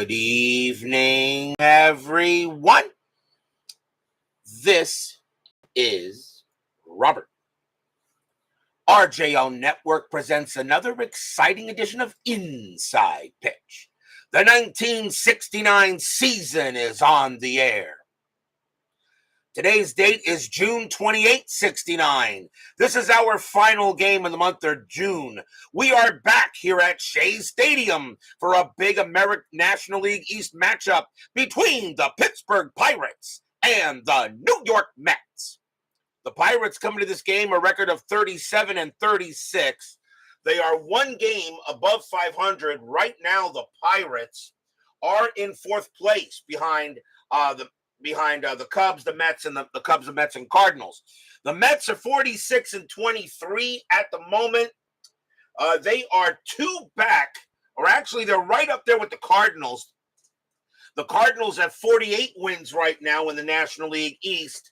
Good evening, everyone. This is Robert. RJO Network presents another exciting edition of Inside Pitch. The 1969 season is on the air. Today's date is June 28, 69. This is our final game of the month of June. We are back here at Shea Stadium for a big American National League East matchup between the Pittsburgh Pirates and the New York Mets. The Pirates come into this game a record of 37-36. They are one game above 500. Right now, the Pirates are in fourth place behind the Cubs, the Mets, and the Cubs, the Mets, and Cardinals. The Mets are 46-23 at the moment. They are two back, or actually they're right up there with the Cardinals. The Cardinals have 48 wins right now in the National League East,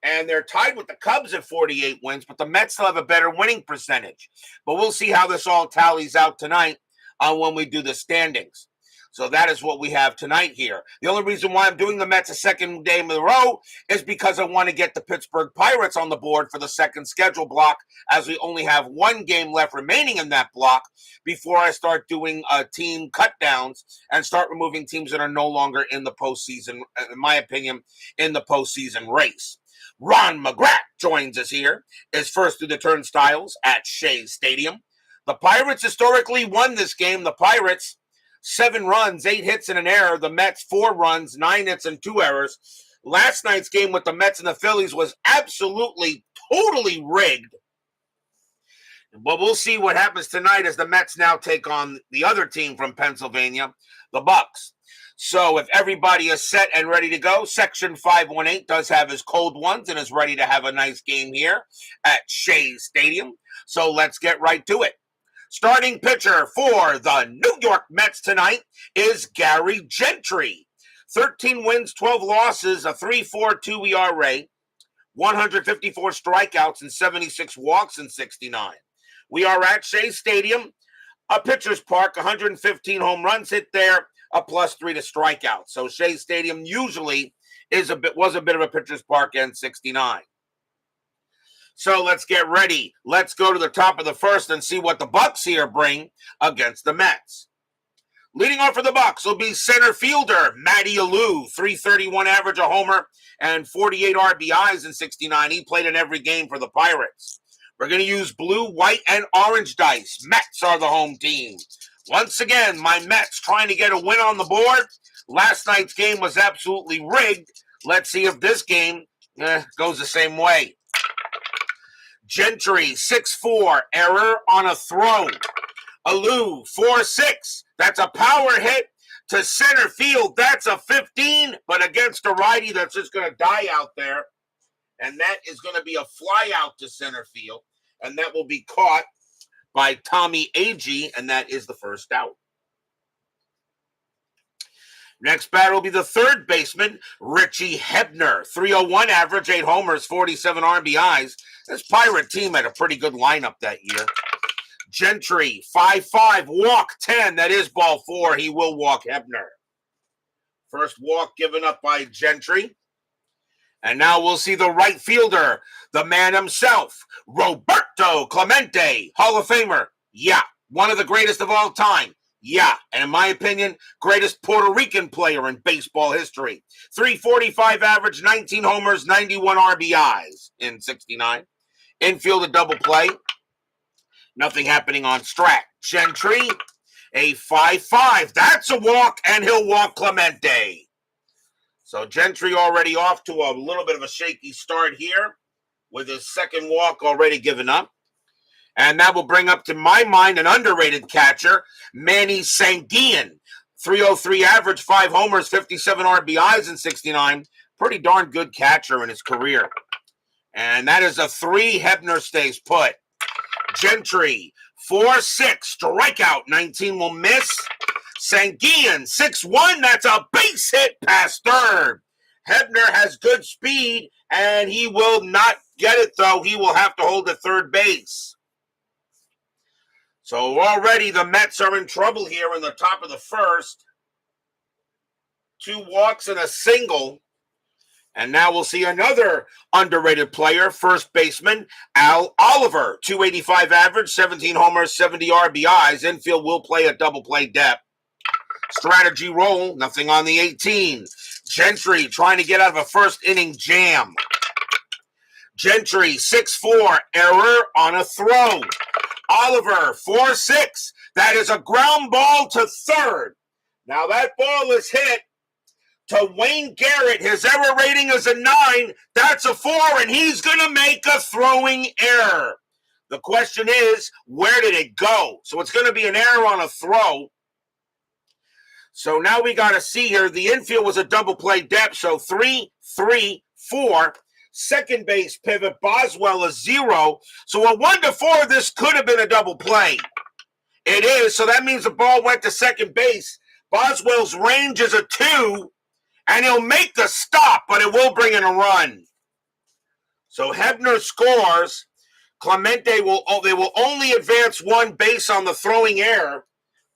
and they're tied with the Cubs at 48 wins, but the Mets still have a better winning percentage. But we'll see how this all tallies out tonight when we do the standings. So that is what we have tonight here. The only reason why I'm doing the Mets a second game in a row is because I want to get the Pittsburgh Pirates on the board for the second schedule block, as we only have one game left remaining in that block before I start doing team cutdowns and start removing teams that are no longer in the postseason, in my opinion, in the postseason race. Ron McGrath joins us here, is first through the turnstiles at Shea Stadium. The Pirates historically won this game. The Pirates, 7 runs, 8 hits, and an error. The Mets, 4 runs, 9 hits, and 2 errors. Last night's game with the Mets and the Phillies was absolutely, totally rigged. But we'll see what happens tonight as the Mets now take on the other team from Pennsylvania, the Bucks. So if everybody is set and ready to go, Section 518 does have his cold ones and is ready to have a nice game here at Shea Stadium. So let's get right to it. Starting pitcher for the New York Mets tonight is Gary Gentry. 13 wins, 12 losses, a 3.42 ERA, 154 strikeouts, and 76 walks in 69. We are at Shea Stadium, a pitcher's park, 115 home runs hit there, a +3 to strikeouts. So Shea Stadium usually was a bit of a pitcher's park in 69. So let's get ready. Let's go to the top of the first and see what the Bucks here bring against the Mets. Leading off for the Bucks will be center fielder Matty Alou, 331 average, a homer, and 48 RBIs in 69. He played in every game for the Pirates. We're going to use blue, white, and orange dice. Mets are the home team. Once again, my Mets trying to get a win on the board. Last night's game was absolutely rigged. Let's see if this game goes the same way. Gentry, 6'4", error on a throw. Alou, 4'6", that's a power hit to center field. That's a 15, but against a righty that's just going to die out there. And that is going to be a fly out to center field. And that will be caught by Tommy Agee, and that is the first out. Next batter will be the third baseman, Richie Hebner. 301 average, 8 homers, 47 RBIs. This Pirate team had a pretty good lineup that year. Gentry, 5'5", walk 10. That is ball 4. He will walk Hebner. First walk given up by Gentry. And now we'll see the right fielder, the man himself, Roberto Clemente, Hall of Famer. Yeah, one of the greatest of all time. Yeah, and in my opinion, greatest Puerto Rican player in baseball history. 345 average, 19 homers, 91 RBIs in 69. Infield a double play. Nothing happening on Strat. Gentry, a 5'5". That's a walk, and he'll walk Clemente. So Gentry already off to a little bit of a shaky start here with his second walk already given up. And that will bring up, to my mind, an underrated catcher, Manny Sanguillen. 303 average, 5 homers, 57 RBIs in 69. Pretty darn good catcher in his career. And that is a 3. Hebner stays put. Gentry, 4'6", strikeout, 19 will miss. Sanguillen, 6'1", that's a base hit past third. Hebner has good speed, and he will not get it, though. He will have to hold at third base. So already the Mets are in trouble here in the top of the first. 2 walks and a single. And now we'll see another underrated player, first baseman, Al Oliver. 285 average, 17 homers, 70 RBIs. Infield will play a double play depth. Strategy roll, nothing on the 18. Gentry trying to get out of a first inning jam. Gentry, 6'4", error on a throw. Oliver, 4'6". That is a ground ball to third. Now that ball is hit to Wayne Garrett. His error rating is a 9. That's a 4, and he's going to make a throwing error. The question is, where did it go? So it's going to be an error on a throw. So now we got to see here. The infield was a double play depth, so 3, 3, 4. Second base pivot, Boswell is 0. So a 1 to 4, this could have been a double play. It is, so that means the ball went to second base. Boswell's range is a 2, and he'll make the stop, but it will bring in a run. So Hebner scores. Clemente will only advance 1 base on the throwing error,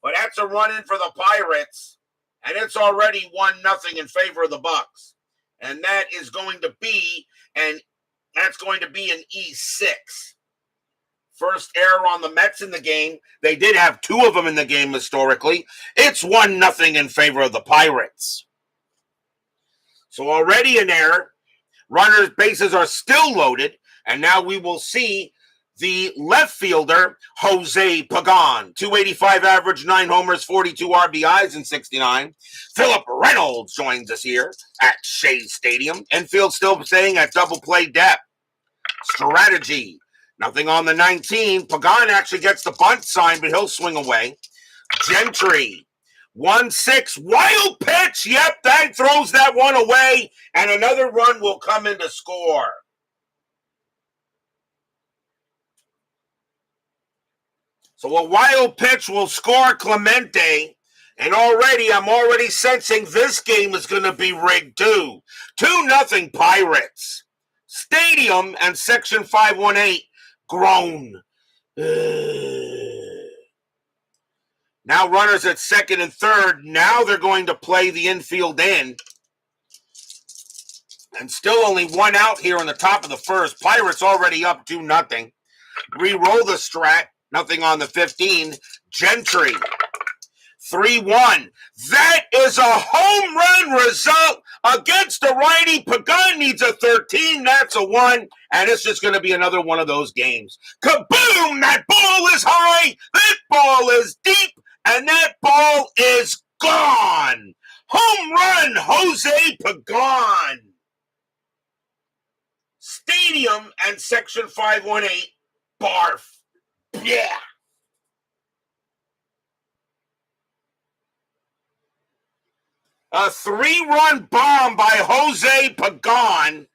but that's a run in for the Pirates, and it's already 1-0 in favor of the Bucks. And that is going to be an E6. First error on the Mets in the game. They did have 2 of them in the game historically. It's 1-0 in favor of the Pirates. So already an error. Runners' bases are still loaded. And now we will see the left fielder, Jose Pagan. 285 average, 9 homers, 42 RBIs in 69. Philip Reynolds joins us here at Shea Stadium. Infield still staying at double play depth. Strategy. Nothing on the 19. Pagan actually gets the bunt sign, but he'll swing away. Gentry. 1-6. Wild pitch. Yep, that throws that one away. And another run will come in to score. So a wild pitch will score Clemente. And I'm already sensing this game is going to be rigged too. 2-0 Pirates. Stadium and Section 518 groan. Now runners at second and third. Now they're going to play the infield in. And still only 1 out here on the top of the first. Pirates already up 2-0. Re-roll the strat. Nothing on the 15. Gentry. 3-1. That is a home run result against a righty. Pagan needs a 13. That's a 1. And it's just going to be another one of those games. Kaboom! That ball is high. That ball is deep. And that ball is gone. Home run, Jose Pagan. Stadium and Section 518. Barf. Yeah. A 3-run bomb by Jose Pagan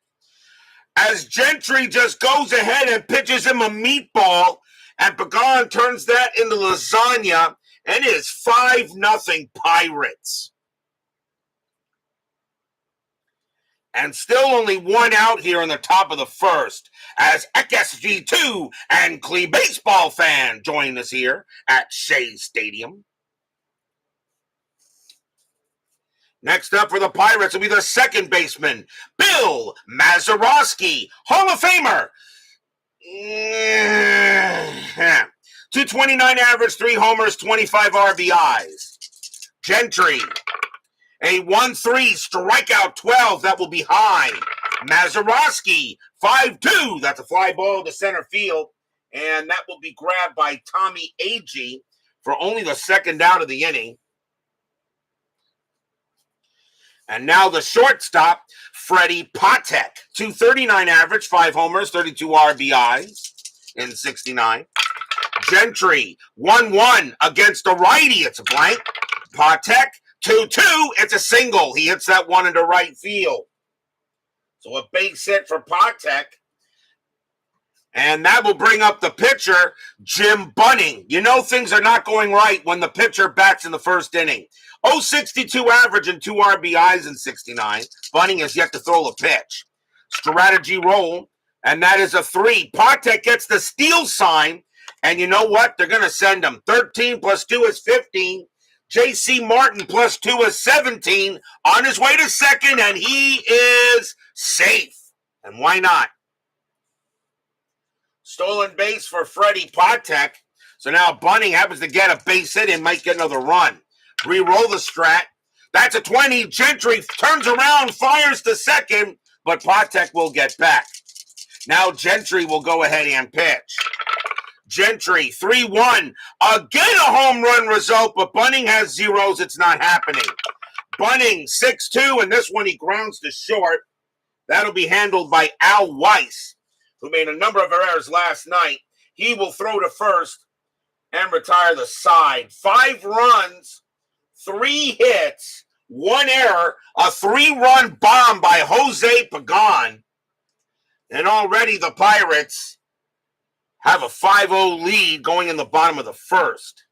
as Gentry just goes ahead and pitches him a meatball, and Pagan turns that into lasagna, and it is 5-0 Pirates. And still only 1 out here on the top of the first as XSG2 and Clee Baseball fan join us here at Shea Stadium. Next up for the Pirates will be their second baseman, Bill Mazeroski, Hall of Famer. 229 average, 3 homers, 25 RBIs. Gentry. A 1-3 strikeout 12. That will be high. Mazeroski, 5-2. That's a fly ball to center field. And that will be grabbed by Tommy Agee for only the second out of the inning. And now the shortstop, Freddie Patek. 239 average, 5 homers, 32 RBIs in 69. Gentry, 1-1 against a righty. It's a blank. Patek. 2-2, it's a single. He hits that one into right field. So a base hit for Patek. And that will bring up the pitcher, Jim Bunning. You know things are not going right when the pitcher bats in the first inning. 0.62 average and 2 RBIs in 69. Bunning has yet to throw a pitch. Strategy roll, and that is a 3. Patek gets the steal sign, and you know what? They're going to send him. 13 plus 2 is 15. J.C. Martin +2 is 17 on his way to second, and he is safe. And why not? Stolen base for Freddie Patek. So now Bunning happens to get a base hit and might get another run. Re-roll the strat. That's a 20. Gentry turns around, fires to second, but Patek will get back. Now Gentry will go ahead and pitch. Gentry, 3-1. Again a home run result, but Bunning has zeros. It's not happening. Bunning, 6-2, and this one he grounds to short. That'll be handled by Al Weiss, who made a number of errors last night. He will throw to first and retire the side. 5 runs, 3 hits, 1 error, a 3-run bomb by Jose Pagan. And already the Pirates have a 5-0 lead going in the bottom of the first.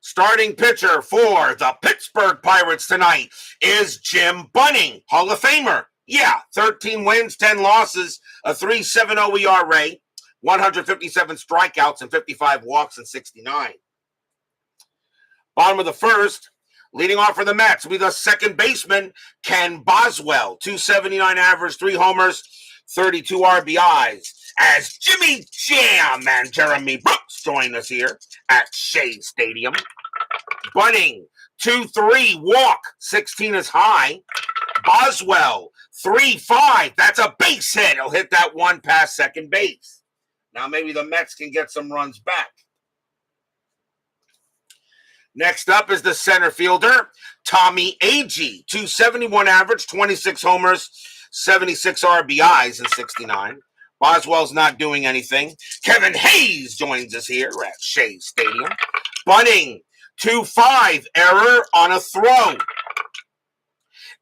Starting pitcher for the Pittsburgh Pirates tonight is Jim Bunning, Hall of Famer. Yeah, 13 wins, 10 losses, a 3.70 ERA, 157 strikeouts, and 55 walks in 69. Bottom of the first, leading off for the Mets will be the second baseman, Ken Boswell, 279 average, 3 homers, 32 RBIs. As Jimmy Jam and Jeremy Brooks join us here at Shea Stadium. Bunning, 2-3, walk, 16 is high. Boswell, 3-5, that's a base hit. He'll hit that one past second base. Now maybe the Mets can get some runs back. Next up is the center fielder, Tommy Agee, 271 average, 26 homers, 76 RBIs in 69. Boswell's not doing anything. Kevin Hayes joins us here at Shea Stadium. Bunning, 2-5, error on a throw.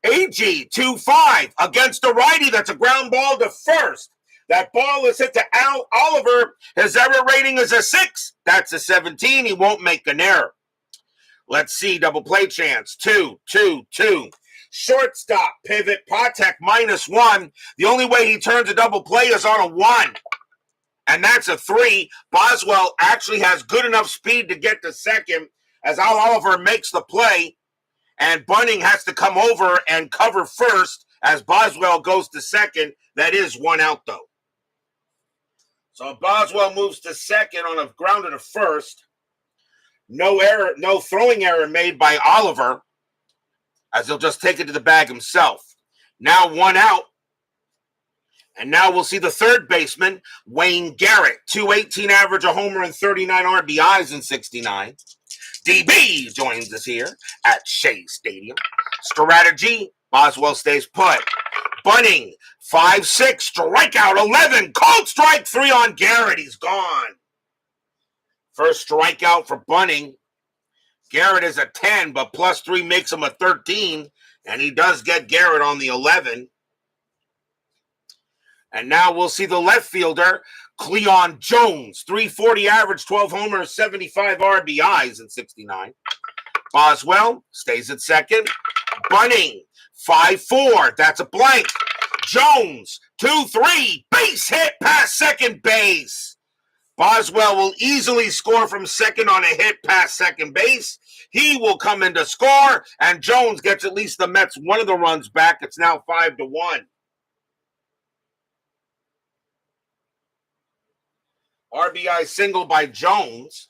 Agee, 2-5, against a righty. That's a ground ball to first. That ball is hit to Al Oliver. His error rating is a 6. That's a 17. He won't make an error. Let's see, double play chance. 2-2-2. Shortstop, pivot, Patek -1. The only way he turns a double play is on a 1. And that's a 3. Boswell actually has good enough speed to get to second as Al Oliver makes the play. And Bunning has to come over and cover first as Boswell goes to second. That is 1 out, though. So Boswell moves to second on a grounder to first. No error, no throwing error made by Oliver, as he'll just take it to the bag himself. Now 1 out. And now we'll see the third baseman, Wayne Garrett, 218 average, a homer, and 39 RBIs in 69. DB joins us here at Shea Stadium. Strategy, Boswell stays put. Bunning, 5-6, strikeout 11, called strike 3 on Garrett. He's gone. First strikeout for Bunning. Garrett is a 10, but +3 makes him a 13, and he does get Garrett on the 11. And now we'll see the left fielder, Cleon Jones, 340 average, 12 homers, 75 RBIs in 69. Boswell stays at second. Bunning, 5-4, that's a blank. Jones, 2-3, base hit past second base. Boswell will easily score from second on a hit past second base. He will come in to score, and Jones gets at least the Mets one of the runs back. It's now 5-1. RBI single by Jones.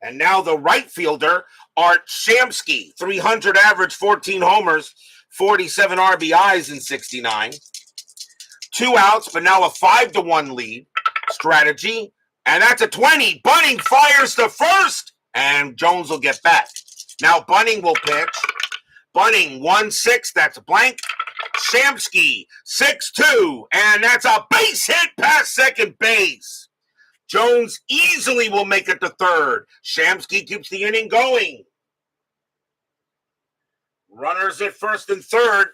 And now the right fielder, Art Shamsky, 300 average, 14 homers, 47 RBIs in 69. 2 outs, but now a 5-1 lead. Strategy, and that's a 20. Bunning fires to first, and Jones will get back. Now Bunning will pitch. Bunning, 1-6, that's a blank. Shamsky, 6-2, and that's a base hit past second base. Jones easily will make it to third. Shamsky keeps the inning going. Runners at first and third.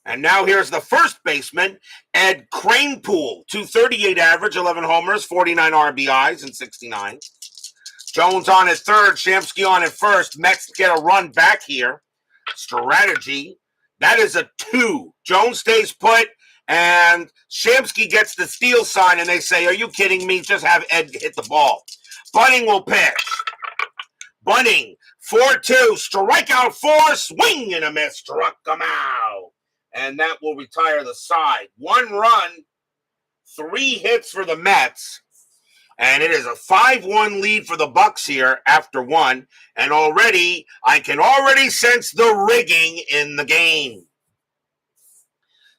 And now here's the first baseman, Ed Kranepool, 238 average, 11 homers, 49 RBIs in 69. Jones on at third, Shamsky on at first. Mets get a run back here. Strategy, that is a 2. Jones stays put, and Shamsky gets the steal sign, and they say, are you kidding me? Just have Ed hit the ball. Bunning will pitch. Bunning, 4-2, strikeout 4, swing and a miss, struck him out. And that will retire the side. 1 run, 3 hits for the Mets. And it is a 5-1 lead for the Bucks here after 1. And already, I can already sense the rigging in the game.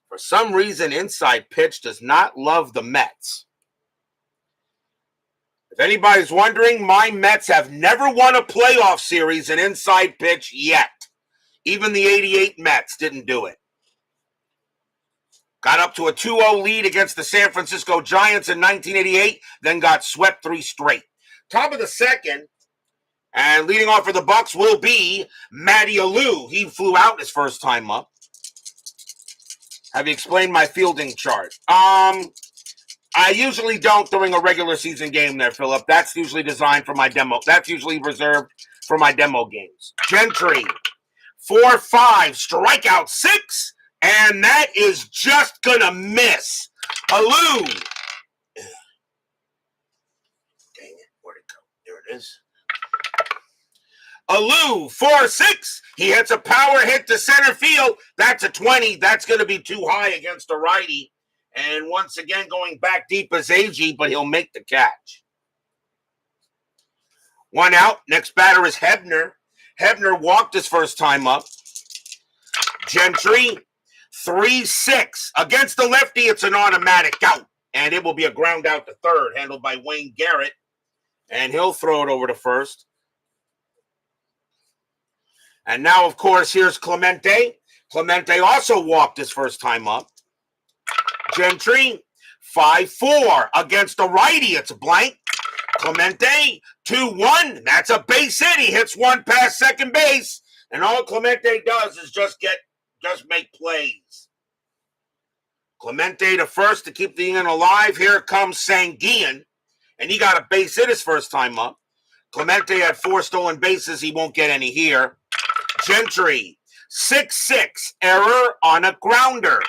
For some reason, Inside Pitch does not love the Mets. If anybody's wondering, my Mets have never won a playoff series in Inside Pitch yet. Even the 88 Mets didn't do it. Got up to a 2-0 lead against the San Francisco Giants in 1988, then got swept 3 straight. Top of the second, and leading off for the Bucks will be Matty Alou. He flew out his first time up. Have you explained my fielding chart? I usually don't during a regular season game there, Philip. That's usually designed for my demo. That's usually reserved for my demo games. Gentry, 4-5, strikeout 6. And that is just going to miss. Alou. Dang it. Where'd it go? There it is. Alou, 4-6. He hits a power hit to center field. That's a 20. That's going to be too high against a righty. And once again, going back deep as AG, but he'll make the catch. 1 out. Next batter is Hebner. Hebner walked his first time up. Gentry. 3-6. Against the lefty, it's an automatic out. And it will be a ground out to third, handled by Wayne Garrett. And he'll throw it over to first. And now, of course, here's Clemente. Clemente also walked his first time up. Gentry, 5-4. Against the righty, it's a blank. Clemente, 2-1. That's a base hit. He hits 1 past second base. And all Clemente does is just make plays. Clemente to first to keep the inning alive. Here comes Sanguillen, and he got a base hit his first time up. Clemente had 4 stolen bases. He won't get any here. Gentry, 6-6, error on a grounder.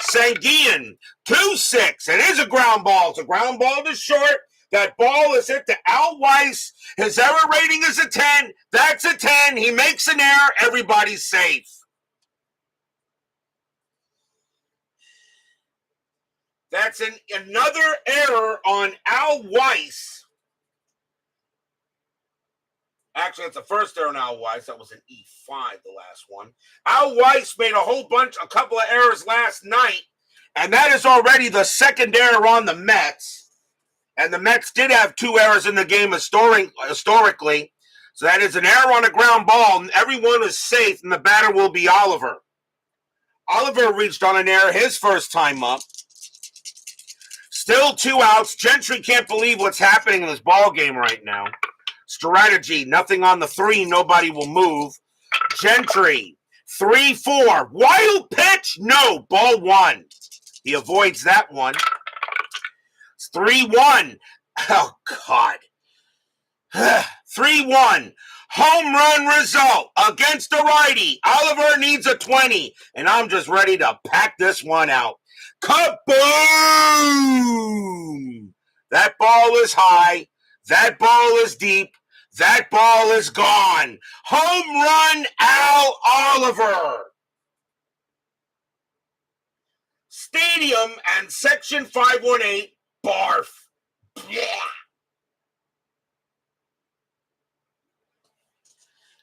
Sanguillen, 2-6. It is a ground ball. It's a ground ball to short. That ball is hit to Al Weiss. His error rating is a 10. That's a 10. He makes an error. Everybody's safe. That's another error on Al Weiss. Actually, it's the first error on Al Weiss. That was an E5, the last one. Al Weiss made a couple of errors last night, and that is already the second error on the Mets. And the Mets did have 2 errors in the game historically. So that is an error on a ground ball, and everyone is safe, and the batter will be Oliver. Oliver reached on an error his first time up. Still 2 outs. Gentry can't believe what's happening in this ball game right now. Strategy, nothing on the 3, nobody will move. Gentry, 3-4. Wild pitch? No, ball 1. He avoids that one. It's 3-1. Oh, God. 3-1. Home run result against the righty. Oliver needs a 20, and I'm just ready to pack this one out. Kaboom! That ball is high. That ball is deep. That ball is gone. Home run, Al Oliver. Stadium and Section 518, barf. Yeah.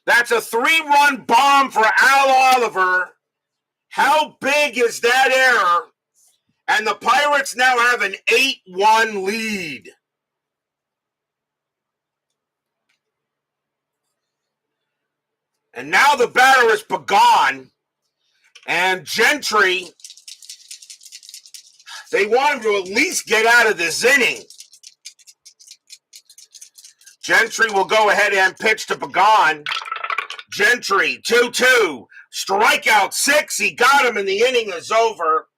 That's a 3-run bomb for Al Oliver. How big is that error? And the Pirates now have an 8-1 lead. And now the batter is Pagan. And Gentry, they want him to at least get out of this inning. Gentry will go ahead and pitch to Pagan. Gentry, 2-2. Strikeout 6. He got him, and the inning is over.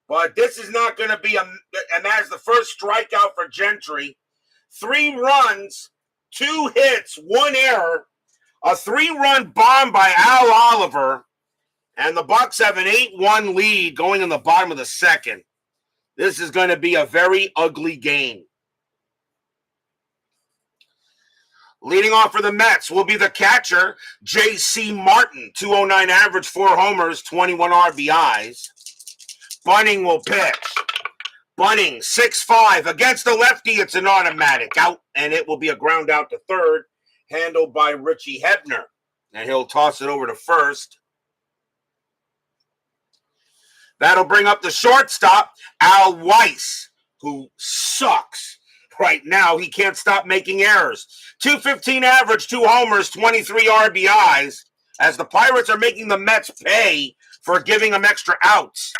But this is not going to be and that is the first strikeout for Gentry. 3 runs, 2 hits, 1 error. A 3-run bomb by Al Oliver. And the Bucks have an 8-1 lead going in the bottom of the second. This is going to be a very ugly game. Leading off for the Mets will be the catcher, J.C. Martin. 209 average, 4 homers, 21 RBIs. Bunning will pitch. Bunning, 6'5". Against the lefty, it's an automatic out, and it will be a ground out to third, handled by Richie Hebner. And he'll toss it over to first. That'll bring up the shortstop, Al Weiss, who sucks. Right now, he can't stop making errors. 215 average, 2 homers, 23 RBIs, as the Pirates are making the Mets pay for giving them extra outs.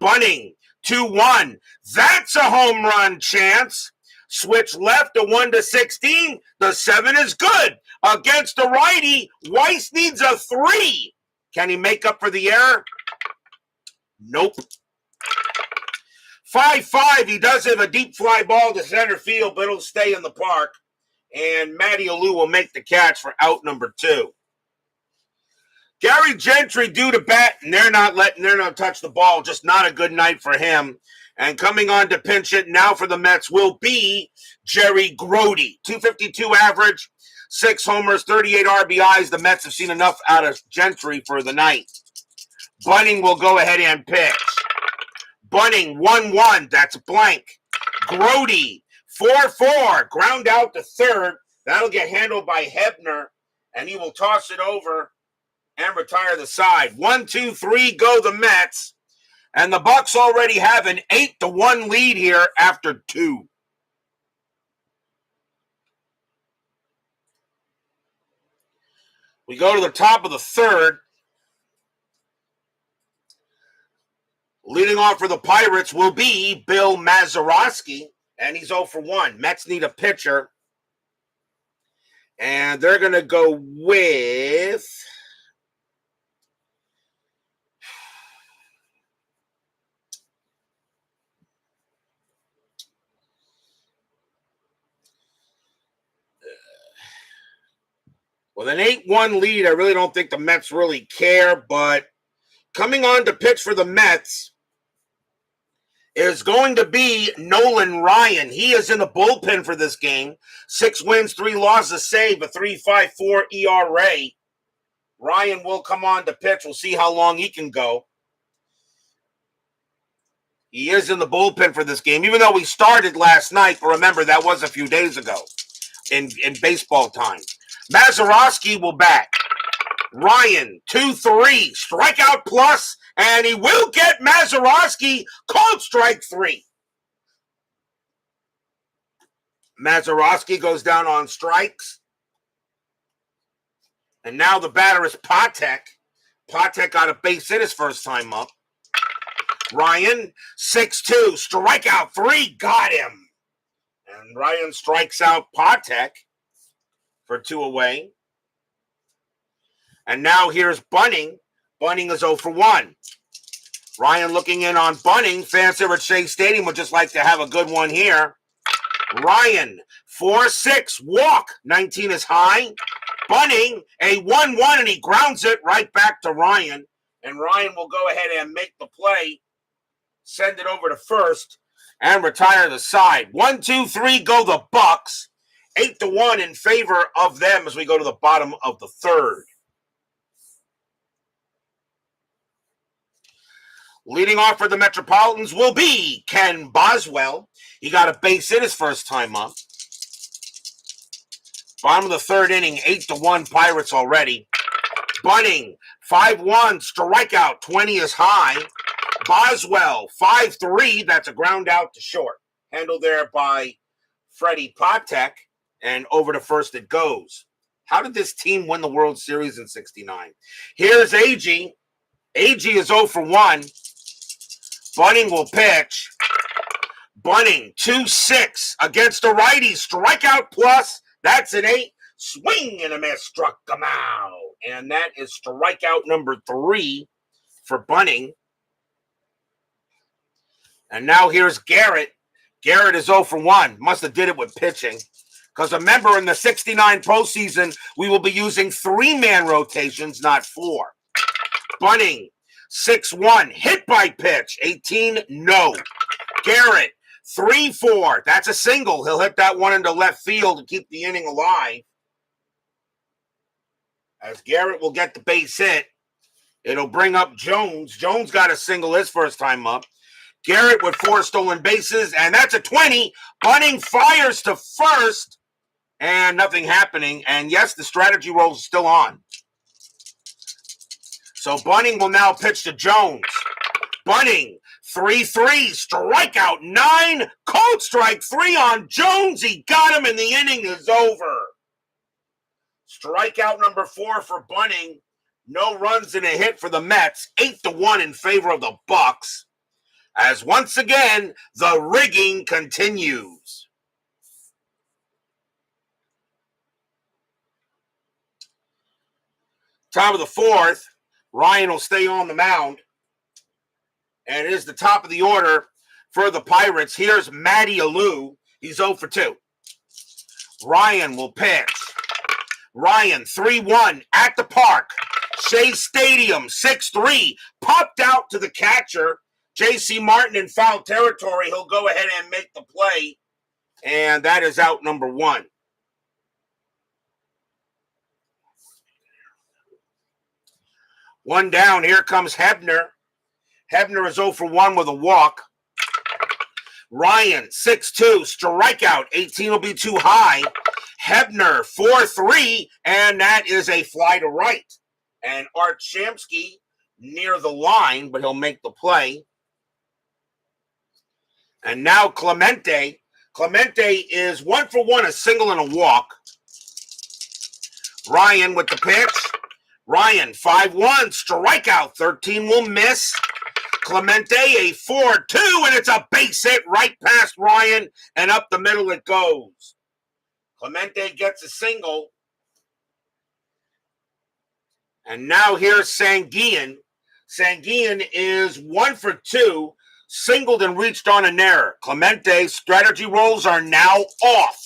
Bunning, 2-1. That's a home run chance. Switch left to 1-16. The 7 is good. Against the righty, Weiss needs a 3. Can he make up for the error? Nope. 5-5. He does have a deep fly ball to center field, but it'll stay in the park. And Matty Alou will make the catch for out number 2. Gary Gentry due to bat, and they're not touch the ball. Just not a good night for him. And coming on to pinch it now for the Mets will be Jerry Grody. 252 average, 6 homers, 38 RBIs. The Mets have seen enough out of Gentry for the night. Bunning will go ahead and pitch. Bunning, 1-1. That's blank. Grody, 4-4. Ground out to third. That'll get handled by Hebner, and he will toss it over and retire the side. 1-2-3 go the Mets. And the Bucks already have an 8-1 lead here after 2. We go to the top of the third. Leading off for the Pirates will be Bill Mazeroski, and he's 0-1. Mets need a pitcher. And they're going to go with... With an 8-1 lead, I really don't think the Mets really care, but coming on to pitch for the Mets is going to be Nolan Ryan. He is in the bullpen for this game. 6 wins, 3 losses, save, a 3.54 ERA. Ryan will come on to pitch. We'll see how long he can go. He is in the bullpen for this game, even though we started last night. But remember, that was a few days ago in baseball time. Mazeroski will bat. Ryan, 2-3, strikeout plus, and he will get Mazeroski, called strike 3. Mazeroski goes down on strikes. And now the batter is Patek. Patek got a base hit his first time up. Ryan, 6-2, strikeout 3, got him. And Ryan strikes out Patek for 2 away. And now here's Bunning. Bunning is 0-1. Ryan looking in on Bunning. Fans here at Shea Stadium would just like to have a good one here. Ryan, 4-6, walk. 19 is high. Bunning, a 1-1, and he grounds it right back to Ryan. And Ryan will go ahead and make the play, send it over to first, and retire the side. 1-2-3 go the Bucks. 8-1 in favor of them as we go to the bottom of the third. Leading off for the Metropolitans will be Ken Boswell. He got a base hit his first time up. Bottom of the third inning, 8-1 Pirates already. Bunning, 5-1, strikeout, 20 is high. Boswell, 5-3, that's a ground out to short. Handled there by Freddie Patek, and over to first it goes. How did this team win the World Series in '69? Here's Agee. Agee is 0-1. Bunning will pitch. Bunning, 2-6 against the righty. Strikeout plus. That's an 8. Swing and a miss. Struck him out. And that is strikeout number 3 for Bunning. And now here's Garrett. Garrett is 0-1. Must have did it with pitching. Because remember, in the '69 postseason, we will be using 3-man rotations, not 4. Bunning, 6-1, hit by pitch, 18, no. Garrett, 3-4, that's a single. He'll hit that one into left field to keep the inning alive. As Garrett will get the base hit, it'll bring up Jones. Jones got a single his first time up. Garrett with 4 stolen bases, and that's a 20. Bunning fires to first, and nothing happening. And yes, the strategy roll is still on. So Bunning will now pitch to Jones. Bunning, 3-3, strikeout 9, cold strike 3 on Jones. He got him, and the inning is over. Strikeout number 4 for Bunning. No runs and a hit for the Mets. 8-1 in favor of the Bucks. As once again, the rigging continues. Top of the 4th, Ryan will stay on the mound. And it is the top of the order for the Pirates. Here's Matty Alou. He's 0 for 2. Ryan will pitch. Ryan, 3-1 at the park. Shea Stadium, 6-3. Popped out to the catcher. J.C. Martin in foul territory. He'll go ahead and make the play. And that is out number 1. One down. Here comes Hebner. Hebner is 0 for 1 with a walk. Ryan, 6-2, strikeout. 18 will be too high. Hebner, 4-3, and that is a fly to right. And Art Shamsky near the line, but he'll make the play. And now Clemente. Clemente is 1 for 1, a single and a walk. Ryan with the pitch. Ryan, 5-1, strikeout. 13 will miss. Clemente, a 4-2, and it's a base hit right past Ryan, and up the middle it goes. Clemente gets a single. And now here's Sanguillen. Sanguillen is 1 for 2, singled and reached on an error. Clemente's strategy rolls are now off.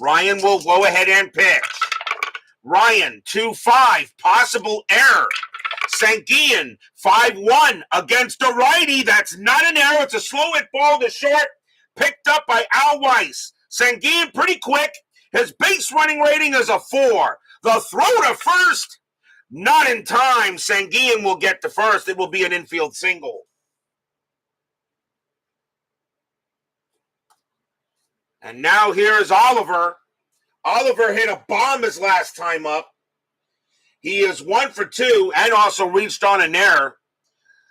Ryan will go ahead and pitch. Ryan, 2-5, possible error. Sanguillen, 5-1 against a righty. That's not an error. It's a slow hit ball to short, picked up by Al Weiss. Sanguillen pretty quick. His base running rating is a 4. The throw to first, not in time. Sanguillen will get to first. It will be an infield single. And now here's Oliver. Oliver hit a bomb his last time up. He is 1 for 2 and also reached on an error.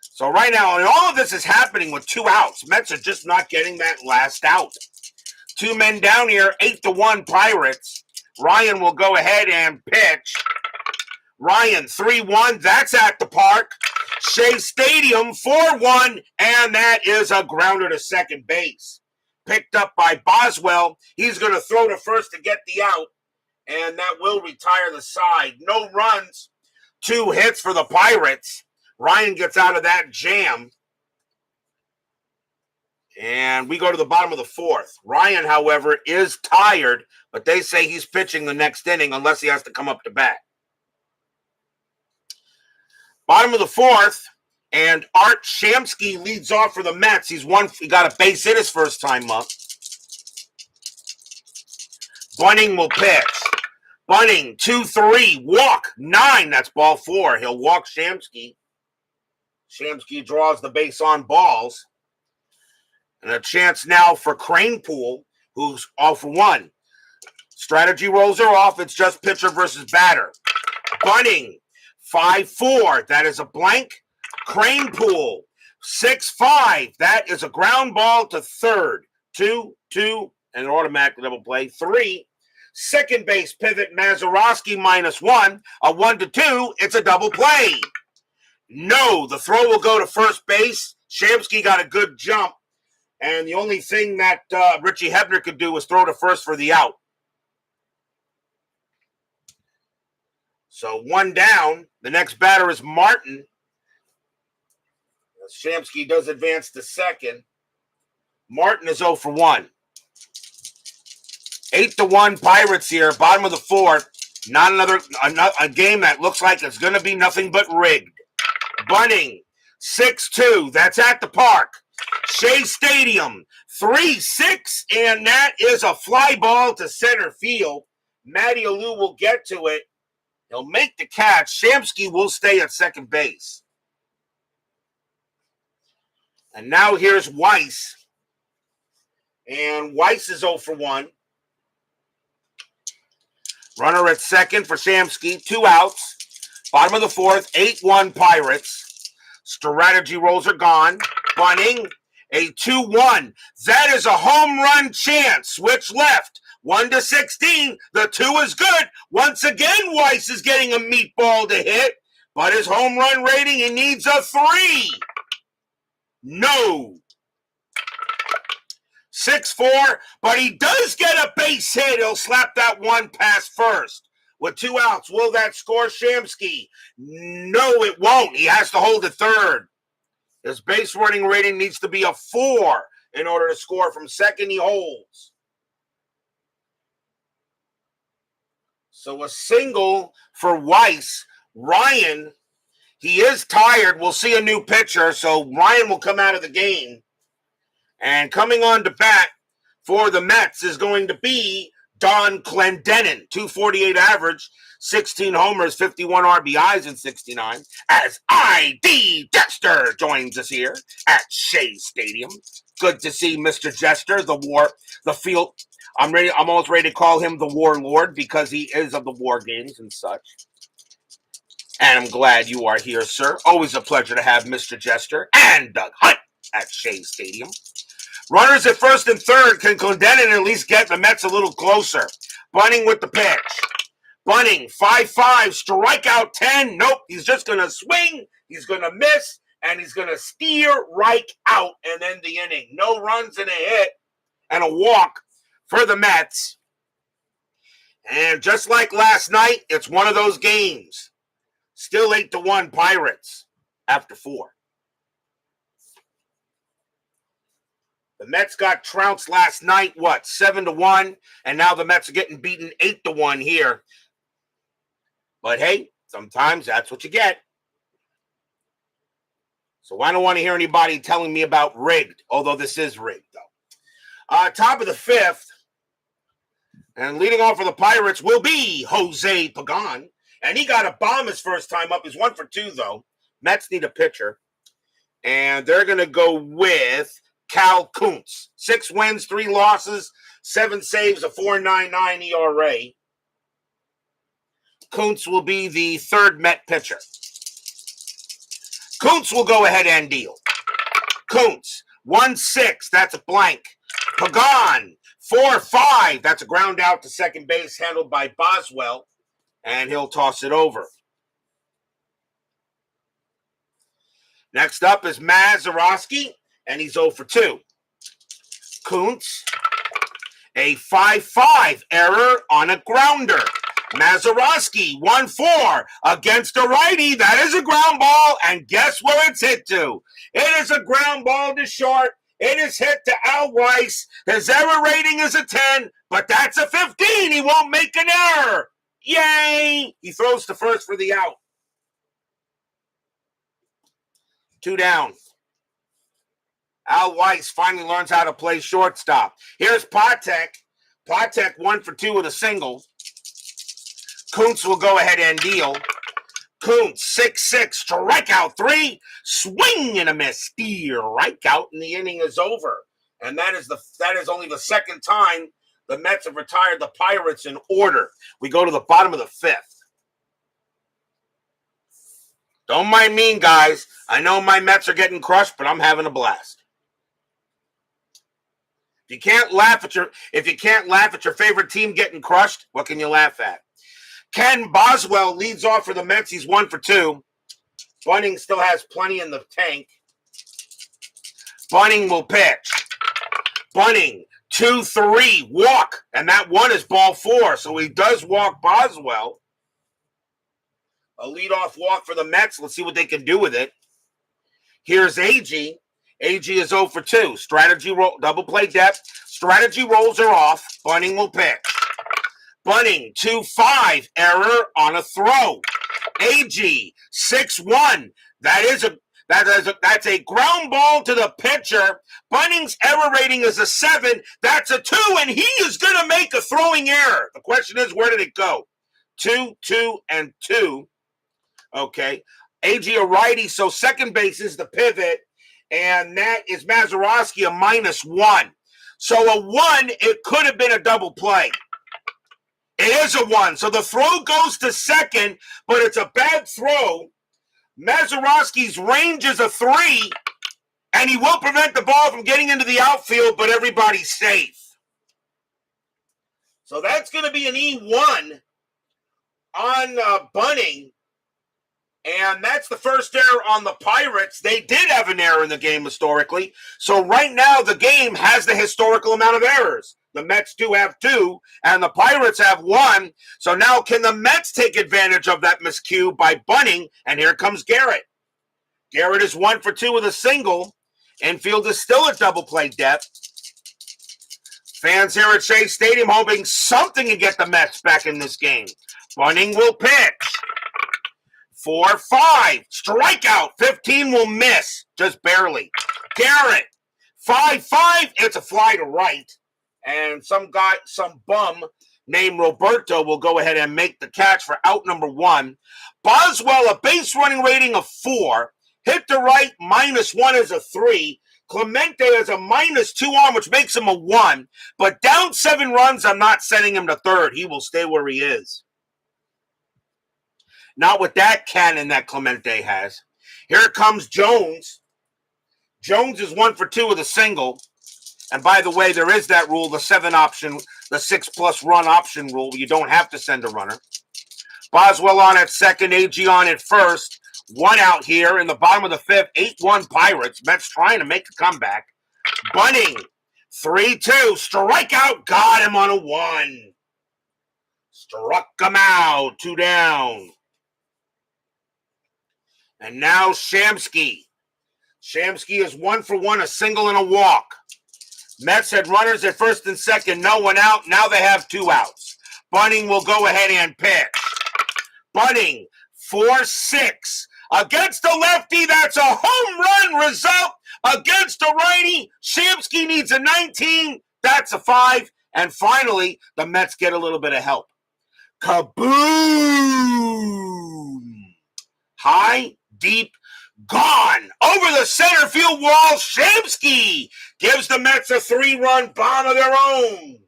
So right now, and all of this is happening with 2 outs. Mets are just not getting that last out. 2 men down here, 8-1 Pirates. Ryan will go ahead and pitch. Ryan, 3-1, that's at the park. Shea Stadium, 4-1, and that is a grounder to second base. Picked up by Boswell. He's going to throw to first to get the out, and that will retire the side. No runs, 2 hits for the Pirates. Ryan gets out of that jam. And we go to the bottom of the 4th. Ryan, however, is tired, but they say he's pitching the next inning unless he has to come up to bat. Bottom of the 4th, and Art Shamsky leads off for the Mets. He got a base hit his first time up. Bunning will pitch. Bunning, 2-3, walk, 9. That's ball 4. He'll walk Shamsky. Shamsky draws the base on balls. And a chance now for Cranepool, who's 0 for 1. Strategy rolls are off. It's just pitcher versus batter. Bunning, 5-4. That is a blank. Cranepool, 6-5. That is a ground ball to third. 2-2, and an automatic double play. 3. Second base pivot, Mazeroski, -1. A 1-2. It's a double play. No, the throw will go to first base. Shamsky got a good jump. And the only thing that Richie Hebner could do was throw to first for the out. So 1 down. The next batter is Martin. Shamsky does advance to second. Martin is 0 for 1. 8-1 Pirates here, bottom of the 4th. Not a game that looks like it's going to be nothing but rigged. Bunning, 6-2. That's at the park. Shea Stadium, 3-6, and that is a fly ball to center field. Matty Alou will get to it, He'll make the catch. Shamsky will stay at second base. And now here's Weiss. And Weiss is 0 for 1. Runner at second for Shamsky. 2 outs. Bottom of the fourth. 8-1 Pirates. Strategy rolls are gone. Bunning. A 2-1. That is a home run chance. Switch left. 1-16. The 2 is good. Once again, Weiss is getting a meatball to hit. But his home run rating, he needs a 3. No. 6-4, but he does get a base hit. He'll slap that one past first. With 2 outs, will that score Shamsky? No, it won't. He has to hold it third. His base running rating needs to be a 4 in order to score. From second, he holds. So a single for Weiss. Ryan, he is tired. We'll see a new pitcher, so Ryan will come out of the game. And coming on to bat for the Mets is going to be Don Clendenin, 248 average, 16 homers, 51 RBIs in 69. As I.D. Jester joins us here at Shea Stadium. Good to see Mr. Jester, the field. I'm almost ready to call him the Warlord because he is of the War Games and such. And I'm glad you are here, sir. Always a pleasure to have Mr. Jester and Doug Hunt at Shea Stadium. Runners at first and third. Can Clendenin at least get the Mets a little closer? Bunning with the pitch. Bunning, 5-5, strikeout 10. Nope, he's just going to swing. He's going to miss, and he's going to steer right out and end the inning. No runs and a hit and a walk for the Mets. And just like last night, it's one of those games. Still 8-1 Pirates after 4. The Mets got trounced last night, 7-1, and now the Mets are getting beaten 8-1 here. But hey, sometimes that's what you get. So I don't want to hear anybody telling me about rigged, although this is rigged, though. Top of the 5th, and leading off for the Pirates will be Jose Pagan. And he got a bomb his first time up. He's 1 for 2, though. Mets need a pitcher. And they're going to go with Cal Kuntz. 6 wins, 3 losses, 7 saves, a 4.99 ERA. Kuntz will be the third Met pitcher. Kuntz will go ahead and deal. Kuntz, 1-6, that's a blank. Pagan, 4-5, that's a ground out to second base handled by Boswell, and he'll toss it over. Next up is Mazeroski, and he's 0 for 2. Kuntz, a 5-5 error on a grounder. Mazeroski, 1-4 against a righty. That is a ground ball, and guess where it's hit to? It is a ground ball to short. It is hit to Al Weiss. His error rating is a 10, but that's a 15. He won't make an error. Yay! He throws to first for the out. 2 down. Al Weiss finally learns how to play shortstop. Here's Patek. Patek 1 for 2 with a single. Kuntz will go ahead and deal. Kuntz, 6-6, strikeout 3, swing and a miss, steer right out, and the inning is over. And that is only the second time the Mets have retired the Pirates in order. We go to the bottom of the 5th. Don't mind me, guys. I know my Mets are getting crushed, but I'm having a blast. If you can't laugh at your favorite team getting crushed, what can you laugh at? Ken Boswell leads off for the Mets. He's 1 for 2. Bunning still has plenty in the tank. Bunning will pitch. Bunning, 2-3, walk. And that one is ball 4. So he does walk Boswell. A leadoff walk for the Mets. Let's see what they can do with it. Here's Agee. Agee is 0 for 2. Strategy roll, double play depth. Strategy rolls are off. Bunning will pitch. Bunning, 2-5, error on a throw. Agee, 6-1. That's a ground ball to the pitcher. Bunning's error rating is a 7. That's a 2, and he is going to make a throwing error. The question is, where did it go? 2, 2, and 2. Okay. AG a righty, so second base is the pivot, and that is Mazeroski a -1. So a 1, it could have been a double play. It is a 1. So the throw goes to second, but it's a bad throw. Mazeroski's range is a 3, and he will prevent the ball from getting into the outfield, but everybody's safe. So that's going to be an E1 on Bunning. And that's the first error on the Pirates. They did have an error in the game historically. So right now the game has the historical amount of errors. The Mets do have 2, and the Pirates have 1. So now can the Mets take advantage of that miscue by Bunning? And here comes Garrett. Garrett is 1 for 2 with a single. Infield is still at double play depth. Fans here at Shea Stadium hoping something can get the Mets back in this game. Bunning will pitch. 4-5. Strikeout. 15 will miss. Just barely. Garrett. 5-5. It's a fly to right. And some bum named Roberto will go ahead and make the catch for out number 1. Boswell, a base running rating of 4. Hit to right, -1 is a 3. Clemente has a -2 arm, which makes him a 1. But down 7 runs, I'm not sending him to third. He will stay where he is. Not with that cannon that Clemente has. Here comes Jones. Jones is 1 for 2 with a single. And by the way, there is that rule, the 7 option, the 6+ run option rule. You don't have to send a runner. Boswell on at second, AG on at first. 1 out here in the bottom of the 5th. 8-1 Pirates. Mets trying to make a comeback. Bunning. 3-2. Strikeout. Got him on a 1. Struck him out. 2 down. And now Shamsky. Shamsky is 1 for 1, a single and a walk. Mets had runners at first and second, no one out. Now they have 2 outs. Bunning will go ahead and pitch. Bunning, 4-6. Against a lefty, that's a home run result. Against a righty, Shamsky needs a 19. That's a 5. And finally, the Mets get a little bit of help. Kaboom! High, deep, gone. Over the center field wall, Shamsky gives the Mets a 3-run bomb of their own.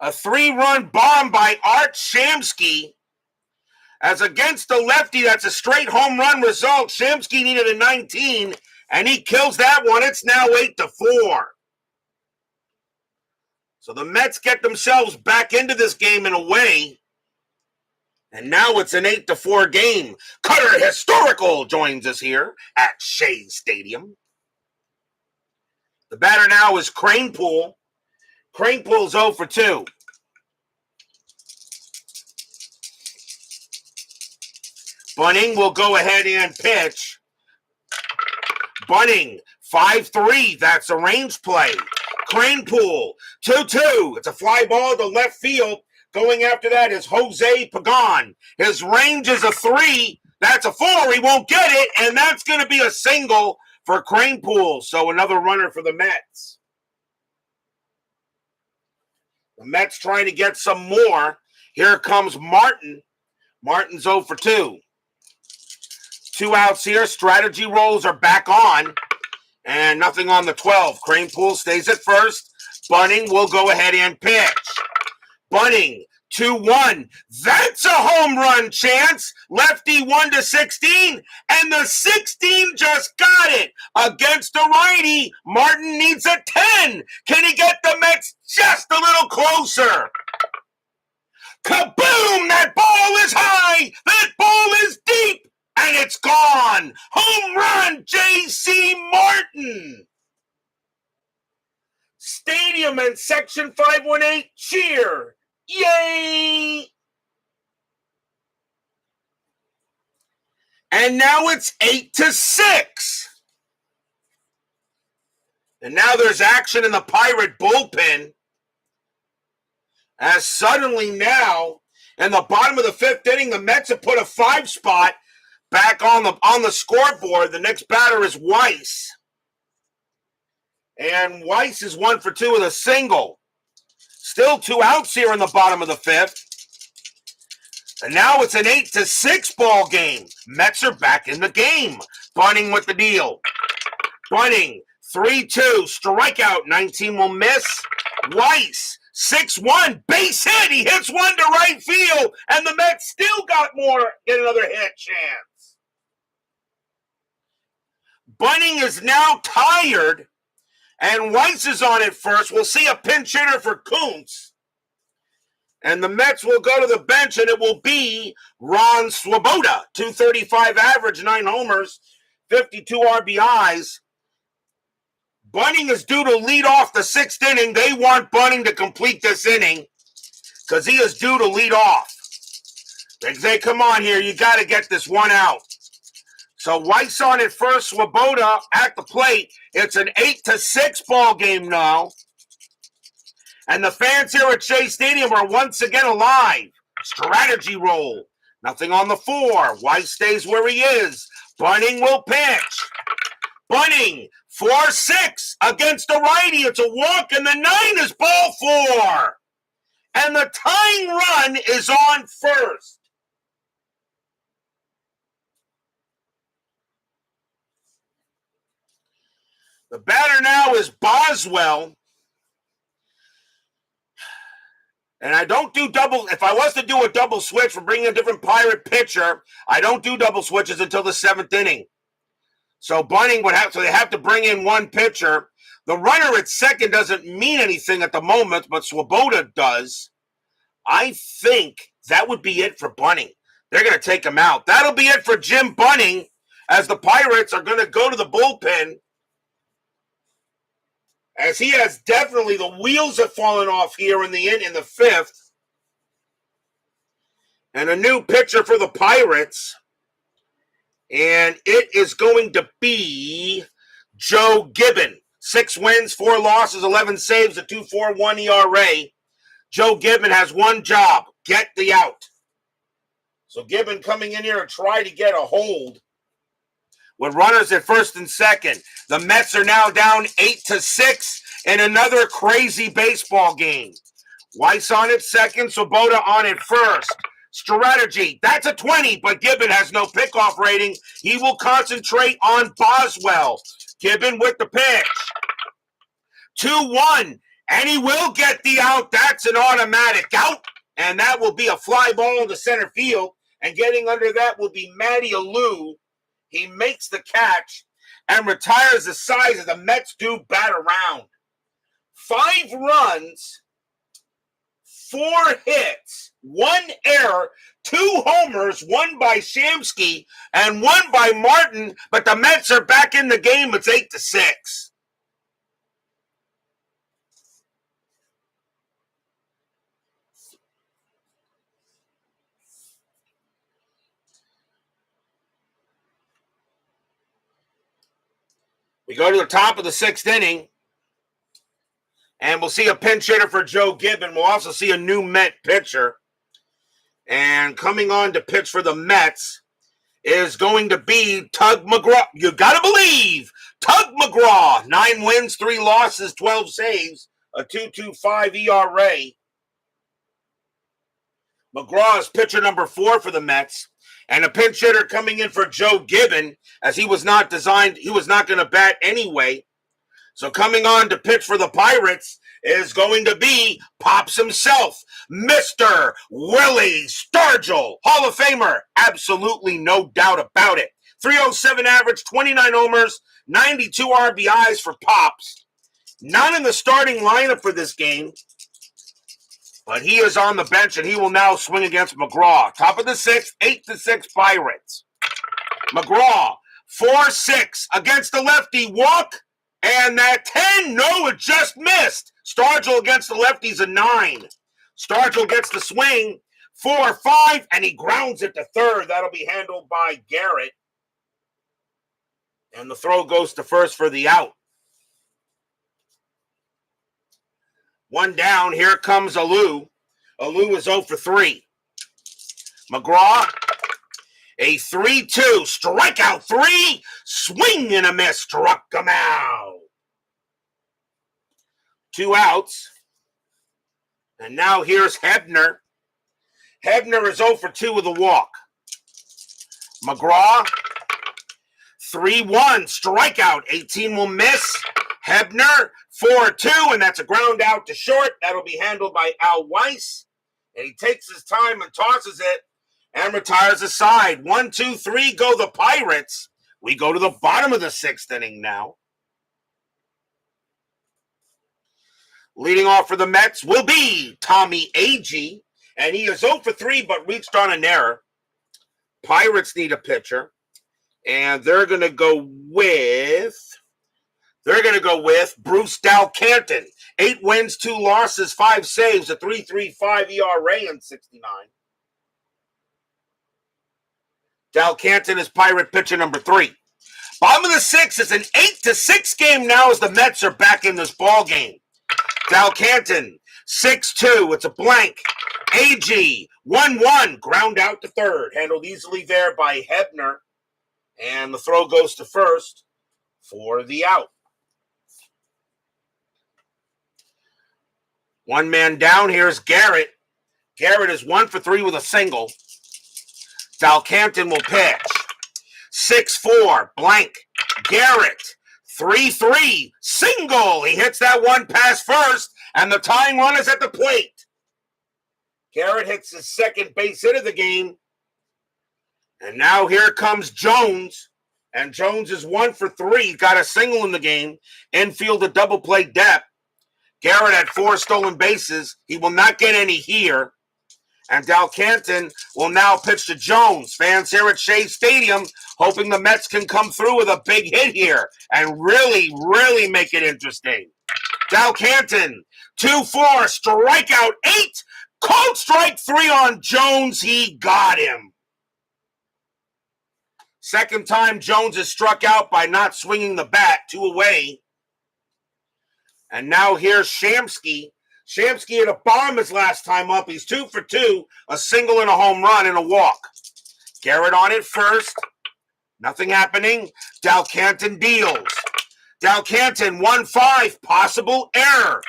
A 3-run bomb by Art Shamsky. As against the lefty, that's a straight home run result. Shamsky needed a 19, and he kills that one. It's now 8-4. So the Mets get themselves back into this game in a way. And now it's an 8-4 game. Cutter Historical joins us here at Shea Stadium. The batter now is Cranepool. Cranepool's 0 for 2. Bunning will go ahead and pitch. Bunning, 5-3. That's a range play. Cranepool, 2-2. It's a fly ball to left field. Going after that is Jose Pagan. His range is a 3. That's a 4. He won't get it, and that's going to be a single for Cranepool. So another runner for the Mets. The Mets trying to get some more. Here comes Martin. Martin's 0 for 2. 2 outs here. Strategy rolls are back on. And nothing on the 12. Cranepool stays at first. Bunning will go ahead and pitch. Bunning, 2-1. That's a home run chance. Lefty 1-16. And the 16 just got it. Against a righty, Martin needs a 10. Can he get the Mets just a little closer? Kaboom! That ball is high. That ball is deep. And it's gone. Home run, J.C. Martin. Stadium and Section 518 cheer. Yay! And now it's 8-6. And now there's action in the Pirate bullpen. As suddenly now, in the bottom of the 5th inning, the Mets have put a 5 spot back on the scoreboard. The next batter is Weiss. And Weiss is 1 for 2 with a single. Still 2 outs here in the bottom of the 5th. And now it's an 8-6 ball game. Mets are back in the game. Bunning with the deal. Bunning, 3-2, strikeout, 19 will miss. Weiss, 6-1, base hit. He hits one to right field, and the Mets still got get another hit chance. Bunning is now tired, and Weiss is on at first. We'll see a pinch hitter for Kuntz. And the Mets will go to the bench, and it will be Ron Swoboda. 235 average, 9 homers, 52 RBIs. Bunning is due to lead off the 6th inning. They want Bunning to complete this inning because he is due to lead off. They say, come on here, you got to get this one out. So Weiss on at first, Swoboda at the plate. It's an 8-6 ball game now. And the fans here at Shea Stadium are once again alive. Strategy roll. Nothing on the 4. Weiss stays where he is. Bunning will pitch. Bunning, 4-6 against a righty. It's a walk, and the 9 is ball 4. And the tying run is on first. The batter now is Boswell. And I don't do double. If I was to do a double switch for bringing a different Pirate pitcher, I don't do double switches until the 7th inning. So Bunning would have, so they have to bring in one pitcher. The runner at second doesn't mean anything at the moment, but Swoboda does. I think that would be it for Bunning. They're going to take him out. That'll be it for Jim Bunning, as the Pirates are going to go to the bullpen. As he has definitely, the wheels have fallen off here in the 5th. And a new pitcher for the Pirates. And it is going to be Joe Gibbon. 6 wins, 4 losses, 11 saves, a 2.41 ERA. Joe Gibbon has one job, get the out. So Gibbon coming in here to try to get a hold with runners at first and second. The Mets are now down 8-6 in another crazy baseball game. Weiss on at second, Swoboda on at first. Strategy, that's a 20, but Gibbon has no pickoff rating. He will concentrate on Boswell. Gibbon with the pitch. 2-1, and he will get the out. That's an automatic out, and that will be a fly ball into center field. And getting under that will be Matty Alou. He makes the catch and retires the size of the Mets do bat around. 5 runs, 4 hits, 1 error, 2 homers, 1 by Shamsky and 1 by Martin, but the Mets are back in the game. It's 8-6. We go to the top of the 6th inning, and we'll see a pinch hitter for Joe Gibbon. We'll also see a new Met pitcher. And coming on to pitch for the Mets is going to be Tug McGraw. You got to believe, Tug McGraw. 9 wins, 3 losses, 12 saves, a 2.25 ERA. McGraw is pitcher number 4 for the Mets. And a pinch hitter coming in for Joe Gibbon, as he was not going to bat anyway. So coming on to pitch for the Pirates is going to be Pops himself, Mr. Willie Stargell, Hall of Famer. Absolutely no doubt about it. 307 average, 29 homers, 92 RBIs for Pops. Not in the starting lineup for this game, but he is on the bench, and he will now swing against McGraw. Top of the 6th, 8-6 Pirates. McGraw, 4-6 against the lefty. Walk, and that 10, no, it just missed. Stargell against the lefties, a 9. Stargell gets the swing, 4-5, and he grounds it to third. That'll be handled by Garrett. And the throw goes to first for the out. 1 down. Here comes Alou. Alou is 0 for 3. McGraw A 3-2, strikeout 3, swing and a miss, struck him out. 2 outs. And now here's Hebner. Hebner is 0 for 2 with a walk. McGraw, 3-1, strikeout, 18 will miss. Hebner, 4-2, and that's a ground out to short. That'll be handled by Al Weiss. And he takes his time and tosses it and retires the side. 1, 2, 3 go the Pirates. We go to the bottom of the 6th inning now. Leading off for the Mets will be Tommy Agee, and he is 0 for 3 but reached on an error. Pirates need a pitcher, and they're going to go with Bruce Dalcanton. 8 wins, 2 losses, 5 saves, a 3.35 ERA in 69. Dalcanton is Pirate pitcher number 3. Bottom of the 6th is an 8-6 game now as the Mets are back in this ball game. Dalcanton, 6-2, it's a blank. Agee, 1-1, ground out to third. Handled easily there by Hebner. And the throw goes to first for the out. 1 man down, here's Garrett. Garrett is 1 for 3 with a single. Dalcanton will pitch. 6-4, blank. Garrett, 3-3, single. He hits that one past first, and the tying run is at the plate. Garrett hits his second base hit of the game. And now here comes Jones. And Jones is 1 for 3. Got a single in the game. Infield a double play depth. Garrett had 4 stolen bases. He will not get any here. And Dalcanton will now pitch to Jones. Fans here at Shea Stadium hoping the Mets can come through with a big hit here and really, really make it interesting. Dalcanton, 2-4, strikeout 8. Cold strike 3 on Jones. He got him. Second time Jones is struck out by not swinging the bat. 2 away. And now here's Shamsky. Shamsky at a bomb his last time up. He's 2 for 2, a single and a home run and a walk. Garrett on it first. Nothing happening. Dalcanton deals. Dalcanton 1-5, possible error.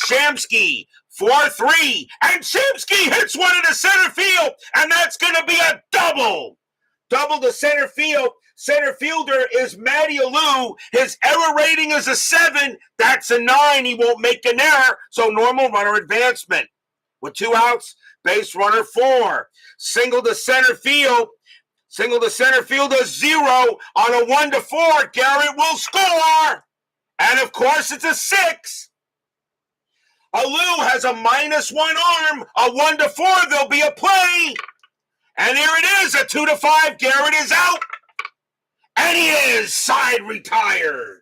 Shamsky 4-3, and Shamsky hits one into center field, and that's going to be a double. Double to center field. Center fielder is Matty Alou. His error rating is a 7. That's a 9. He won't make an error, so normal runner advancement. With 2 outs, base runner 4. Single to center field. Single to center field is 0 on a 1-4. Garrett will score. And of course, it's a 6. Alou has a -1 arm. A 1-4, there'll be a play. And here it is, a 2-5. Garrett is out. And he is side retired.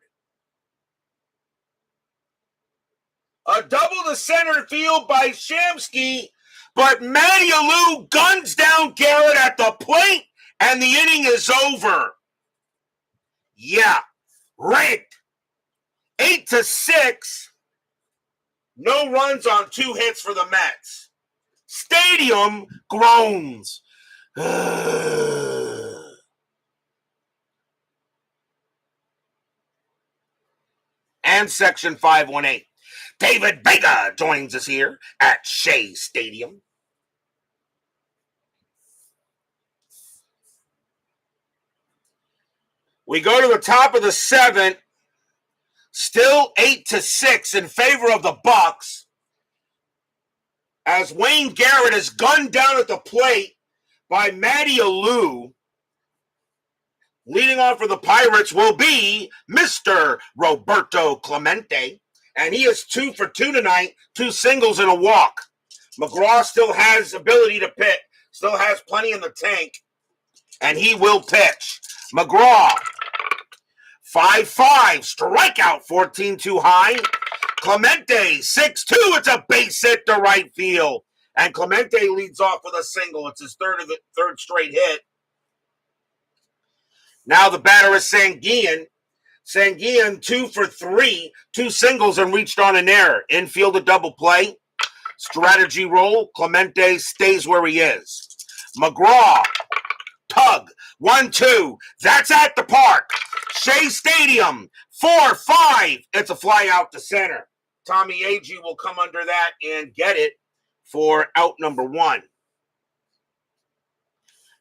A double to center field by Shamsky, but Matty Alou guns down Garrett at the plate, and the inning is over. Yeah, rigged. 8-6. No runs on 2 hits for the Mets. Stadium groans. And Section 518. David Vega joins us here at Shea Stadium. We go to the top of the 7th. Still 8-6 in favor of the Bucks. As Wayne Garrett is gunned down at the plate by Matty Alou. Leading off for the Pirates will be Mr. Roberto Clemente. And he is 2 for 2 tonight, 2 singles and a walk. McGraw still has ability to pitch, still has plenty in the tank, and he will pitch. McGraw, 5-5, strikeout, 14 too high. Clemente, 6-2, it's a base hit to right field. And Clemente leads off with a single. It's his third straight hit. Now the batter is Sanguillen. Sanguillen, 2 for 3, 2 singles and reached on an error. Infield a double play. Strategy roll. Clemente stays where he is. McGraw, tug, 1-2. That's at the park. Shea Stadium. 4-5. It's a fly out to center. Tommy Agee will come under that and get it for out number 1.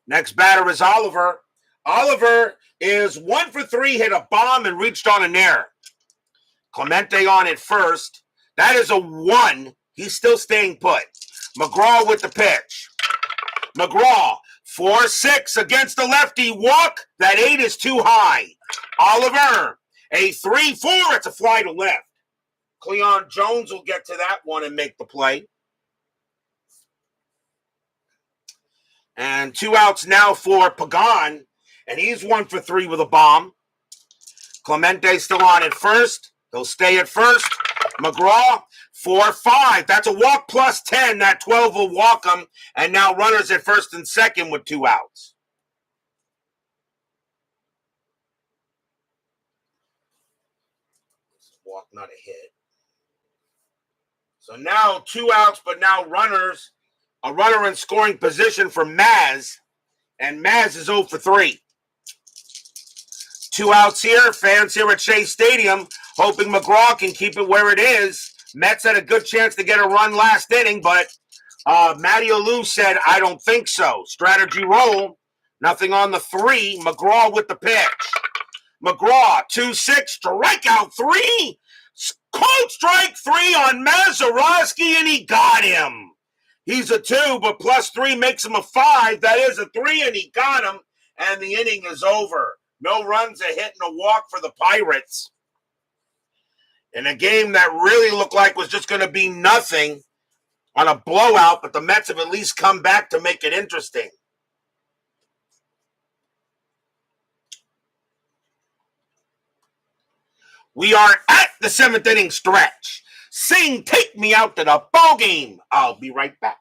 Next batter is Oliver. Oliver is 1 for 3, hit a bomb and reached on an error. Clemente on it first. That is a 1. He's still staying put. McGraw with the pitch. McGraw, 4-6 against the lefty. Walk. That 8 is too high. Oliver, a 3-4. It's a fly to left. Cleon Jones will get to that one and make the play. And 2 outs now for Pagan. And he's 1 for 3 with a bomb. Clemente still on at first. He'll stay at first. McGraw, 4-5. That's a walk plus 10. That 12 will walk him. And now runners at first and second with 2 outs. Walk, not a hit. So now 2 outs, but now runners. A runner in scoring position for Maz. And Maz is 0 for 3. 2 outs here. Fans here at Shea Stadium hoping McGraw can keep it where it is. Mets had a good chance to get a run last inning, but Matty Alou said, I don't think so. Strategy roll. Nothing on the 3. McGraw with the pitch. McGraw, 2-6, strikeout 3. Cold strike 3 on Mazeroski, and he got him. He's a 2, but plus 3 makes him a 5. That is a 3, and he got him, and the inning is over. No runs, a hit, and a walk for the Pirates. In a game that really looked like was just going to be nothing on a blowout, but the Mets have at least come back to make it interesting. We are at the 7th inning stretch. Sing, take me out to the ball game. I'll be right back.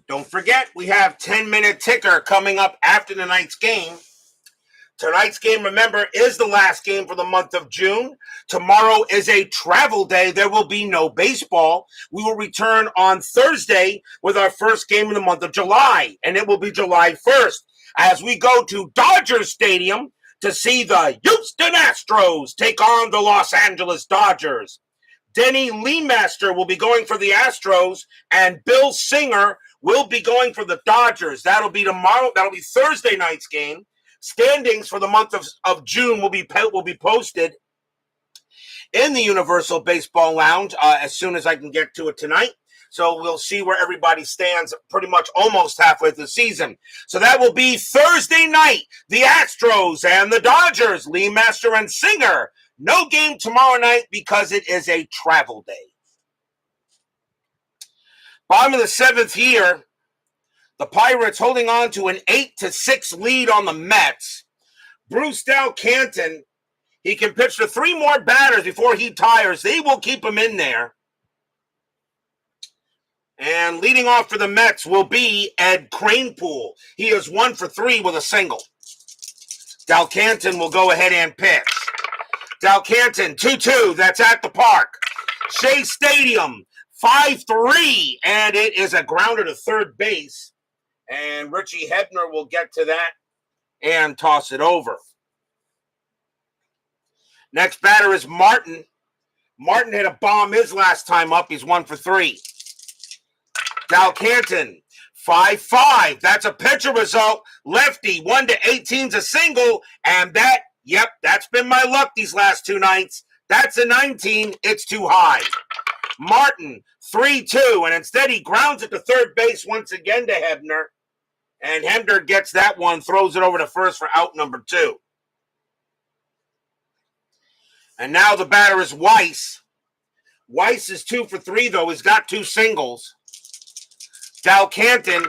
Don't forget, we have 10-minute ticker coming up after tonight's game. Tonight's game, remember, is the last game for the month of June. Tomorrow is a travel day. There will be no baseball. We will return on Thursday with our first game in the month of July, and it will be July 1st as we go to Dodger Stadium to see the Houston Astros take on the Los Angeles Dodgers. Denny Leemaster will be going for the Astros, and Bill Singer will be going for the Dodgers. That'll be tomorrow. That'll be Thursday night's game. Standings for the month of June will be posted in the Universal Baseball Lounge as soon as I can get to it tonight. So we'll see where everybody stands pretty much almost halfway through the season. So that will be Thursday night, the Astros and the Dodgers, Leemaster and Singer. No game tomorrow night because it is a travel day. Bottom of the 7th here, the Pirates holding on to an 8-6 lead on the Mets. Bruce Canton, he can pitch to 3 more batters before he tires. They will keep him in there. And leading off for the Mets will be Ed Kranepool. He is 1 for 3 with a single. Canton will go ahead and pitch. Canton, 2-2. That's at the park. Shea Stadium, 5-3. And it is a grounder to third base. And Richie Hebner will get to that and toss it over. Next batter is Martin. Martin hit a bomb his last time up. He's 1 for 3. Canton, 5-5. That's a pitcher result. Lefty, 1-18's a single. And that's been my luck these last two nights. That's a 19. It's too high. Martin, 3-2. And instead he grounds it to third base once again to Hebner. And Hebner gets that one, throws it over to first for out number 2. And now the batter is Weiss. Weiss is 2 for 3, though. He's got 2 singles. Dalcanton,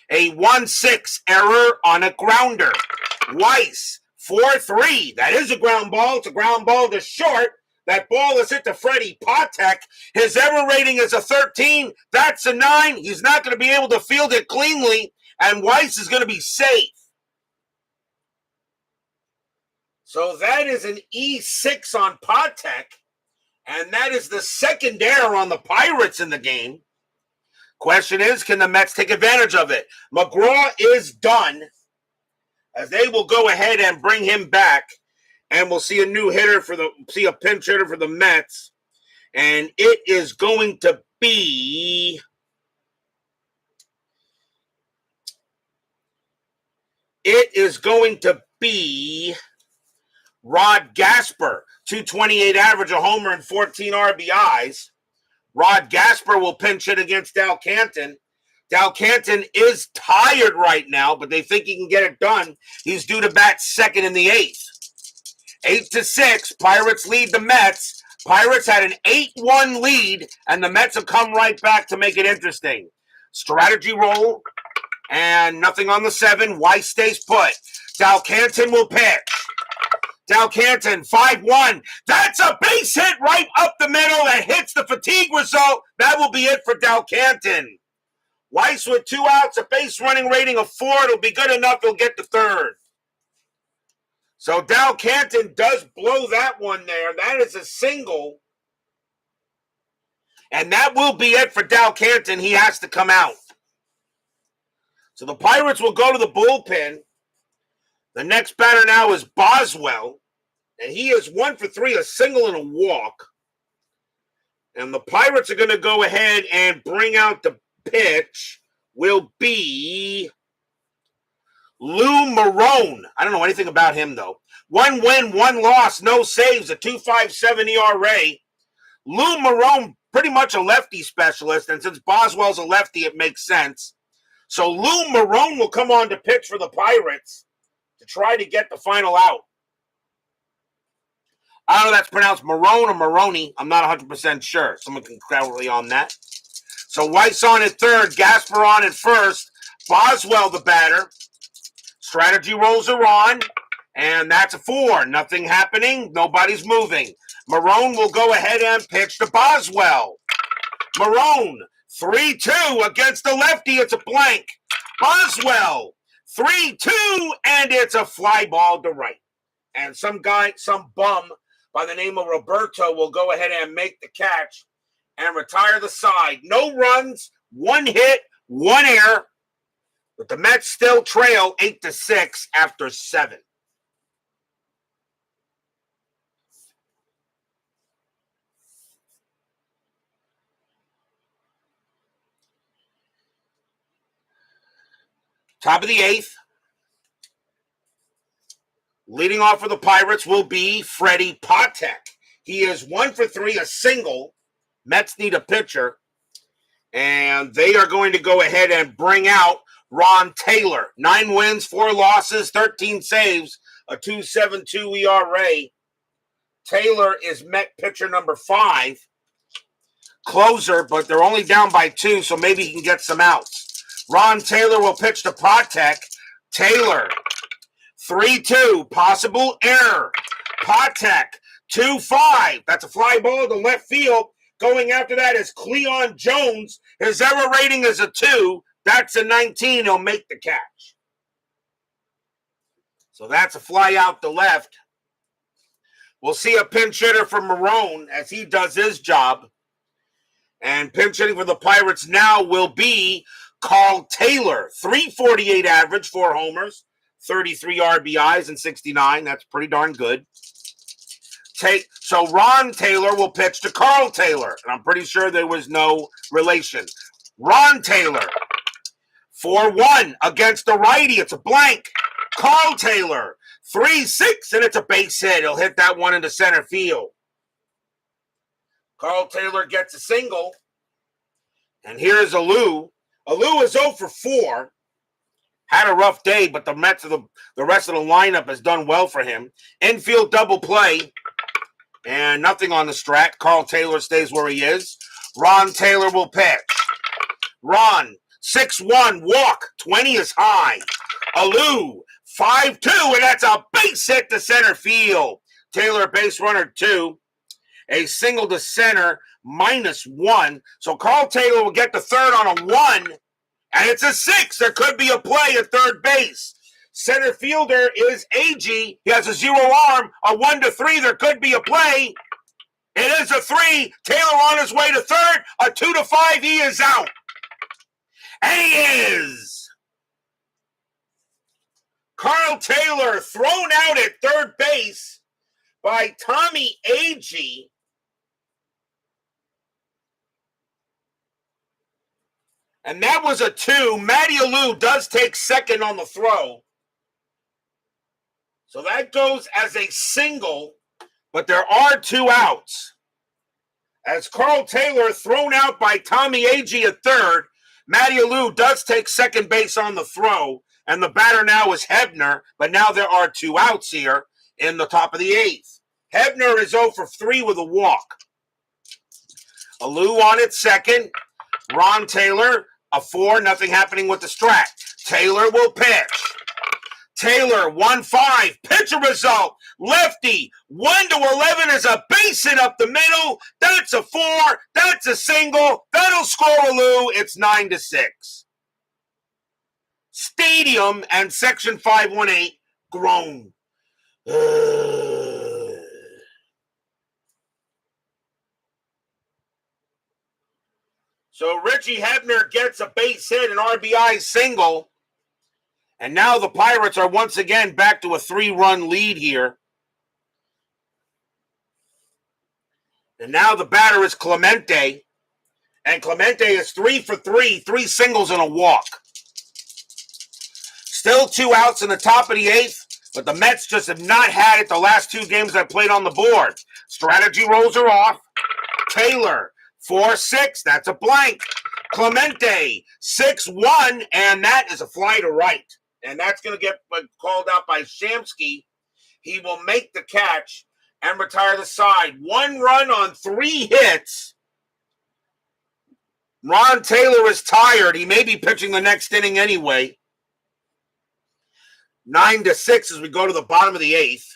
a 1-6 error on a grounder. Weiss, 4-3. That is a ground ball. It's a ground ball to short. That ball is hit to Freddie Patek. His error rating is a 13. That's a 9. He's not going to be able to field it cleanly, and Weiss is going to be safe. So that is an E6 on Patek, and that is the second error on the Pirates in the game. Question is, can the Mets take advantage of it? McGraw is done, as they will go ahead and bring him back, and we'll see a pinch hitter for the Mets, and it is going to be Rod Gasper, 228 average, a homer, and 14 RBIs. Rod Gasper will pinch it against Dalcanton. Dalcanton is tired right now, but they think he can get it done. He's due to bat second in the 8th. 8-6, Pirates lead the Mets. Pirates had an 8-1 lead, and the Mets have come right back to make it interesting. Strategy roll, and nothing on the 7. Weiss stays put. Dalcanton will pitch. Dalcanton, 5-1. That's a base hit right up the middle that hits the fatigue result. That will be it for Dalcanton. Weiss with 2 outs, a base running rating of 4. It'll be good enough. He'll get to third. So Dalcanton does blow that one there. That is a single. And that will be it for Dalcanton. He has to come out. So the Pirates will go to the bullpen. The next batter now is Boswell, and he is 1 for 3, a single and a walk. And the Pirates are going to go ahead and bring out the pitch. Will be Lou Marone. I don't know anything about him, though. 1 win, 1 loss, no saves, a 2.57 ERA. Lou Marone, pretty much a lefty specialist, and since Boswell's a lefty, it makes sense. So Lou Marone will come on to pitch for the Pirates to try to get the final out. I don't know if that's pronounced Marone or Maroney. I'm not 100% sure. Someone can correct me on that. So Weiss on at third, Gasper on at first, Boswell the batter. Strategy rolls are on, and that's a 4. Nothing happening. Nobody's moving. Marone will go ahead and pitch to Boswell. Marone, 3-2 against the lefty. It's a blank. Boswell, 3-2, and it's a fly ball to right. And some bum by the name of Roberto will go ahead and make the catch and retire the side. No runs, 1 hit, 1 error. But the Mets still trail 8-6 after 7. Top of the 8th. Leading off for the Pirates will be Freddie Patek. He is 1 for 3, a single. Mets need a pitcher. And they are going to go ahead and bring out Ron Taylor. 9 wins, 4 losses, 13 saves, a 2.72 ERA. Taylor is Met pitcher number 5. Closer, but they're only down by 2, so maybe he can get some outs. Ron Taylor will pitch to Patek. Taylor, 3-2, possible error. Patek, 2-5. That's a fly ball to left field. Going after that is Cleon Jones. His error rating is a 2. That's a 19. He'll make the catch. So that's a fly out to left. We'll see a pinch hitter for Marone as he does his job. And pinch hitting for the Pirates now will be Carl Taylor. 348 average, 4 homers, 33 RBIs, and 69. That's pretty darn good. So Ron Taylor will pitch to Carl Taylor. And I'm pretty sure there was no relation. Ron Taylor, 4-1 against the righty. It's a blank. Carl Taylor, 3-6, and it's a base hit. He'll hit that one into center field. Carl Taylor gets a single. And here's Alou. Alou is 0 for 4. Had a rough day, but the rest of the lineup has done well for him. Infield double play. And nothing on the strat. Carl Taylor stays where he is. Ron Taylor will pitch. Ron, 6-1, walk, 20 is high. Alou, 5-2, and that's a base hit to center field. Taylor, base runner 2. A single to center, -1. So Carl Taylor will get the third on a 1, and it's a 6. There could be a play at third base. Center fielder is AG. He has a 0 arm, a 1-3. There could be a play. It is a 3. Taylor on his way to third, a 2-5. He is out. And he is. Carl Taylor thrown out at third base by Tommy Agee. And that was a 2. Matty Alou does take second on the throw. So that goes as a single, but there are 2 outs. As Carl Taylor thrown out by Tommy Agee at third, Matty Alou does take second base on the throw, and the batter now is Hebner, but now there are 2 outs here in the top of the 8th. Hebner is 0 for 3 with a walk. Alou on at second. Ron Taylor, a 4, nothing happening with the strat. Taylor will pitch. Taylor, 1-5, pitcher result. Lefty, 1-11 is a base hit up the middle. That's a 4. That's a single. That'll score Alou. It's 9-6. Stadium and Section 518 groan. So Richie Hebner gets a base hit, an RBI single. And now the Pirates are once again back to a 3-run lead here. And now the batter is Clemente. And Clemente is 3 for 3, 3 singles and a walk. Still 2 outs in the top of the 8th, but the Mets just have not had it the last 2 games I played on the board. Strategy rolls are off. Taylor, 4-6, that's a blank. Clemente, 6-1, and that is a fly to right. And that's going to get called out by Shamsky. He will make the catch and retire the side. 1 run on 3 hits. Ron Taylor is tired. He may be pitching the next inning anyway. 9-6 as we go to the bottom of the 8th.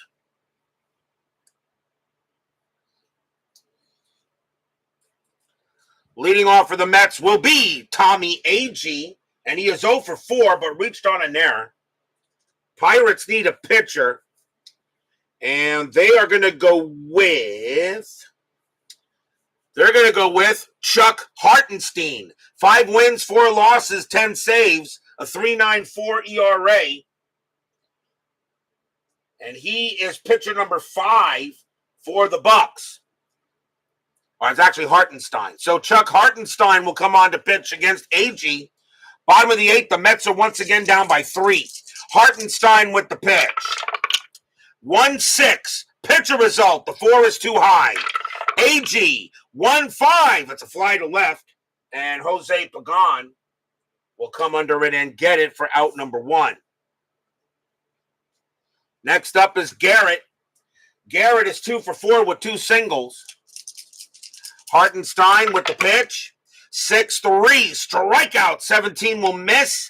Leading off for the Mets will be Tommy Agee. And he is 0 for 4, but reached on an error. Pirates need a pitcher. And they are going to go with... They're going to go with Chuck Hartenstein. 5 wins, 4 losses, 10 saves, a 3.94 ERA. And he is pitcher number 5 for the Bucks. Or it's actually Hartenstein. So Chuck Hartenstein will come on to pitch against Agee. Bottom of the 8th, the Mets are once again down by 3. Hartenstein with the pitch. 1-6. Pitcher result. The 4 is too high. Agee, 1-5. It's a fly to left. And Jose Pagan will come under it and get it for out number 1. Next up is Garrett. Garrett is 2 for 4 with 2 singles. Hartenstein with the pitch. 6-3, strikeout, 17 will miss.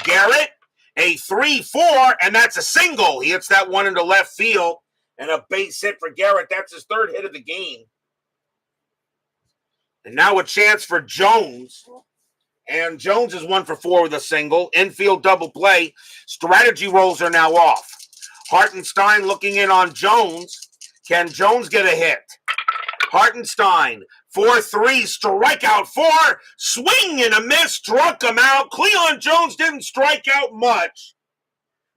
Garrett, a 3-4, and that's a single. He hits that one into left field, and a base hit for Garrett. That's his 3rd hit of the game. And now a chance for Jones. And Jones is 1 for 4 with a single. Infield double play. Strategy rolls are now off. Hartenstein looking in on Jones. Can Jones get a hit? Hartenstein, 4-3, strikeout 4, swing and a miss, struck him out. Cleon Jones didn't strike out much,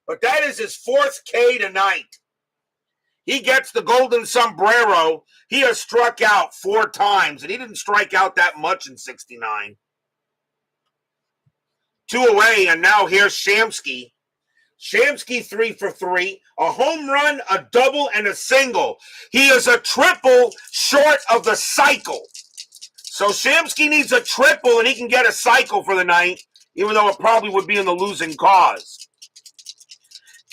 but that is his 4th K tonight. He gets the golden sombrero. He has struck out 4 times, and he didn't strike out that much in 69. 2 away, and now here's Shamsky. Shamsky 3 for 3, a home run, a double, and a single. He is a triple short of the cycle. So Shamsky needs a triple, and he can get a cycle for the night, even though it probably would be in the losing cause.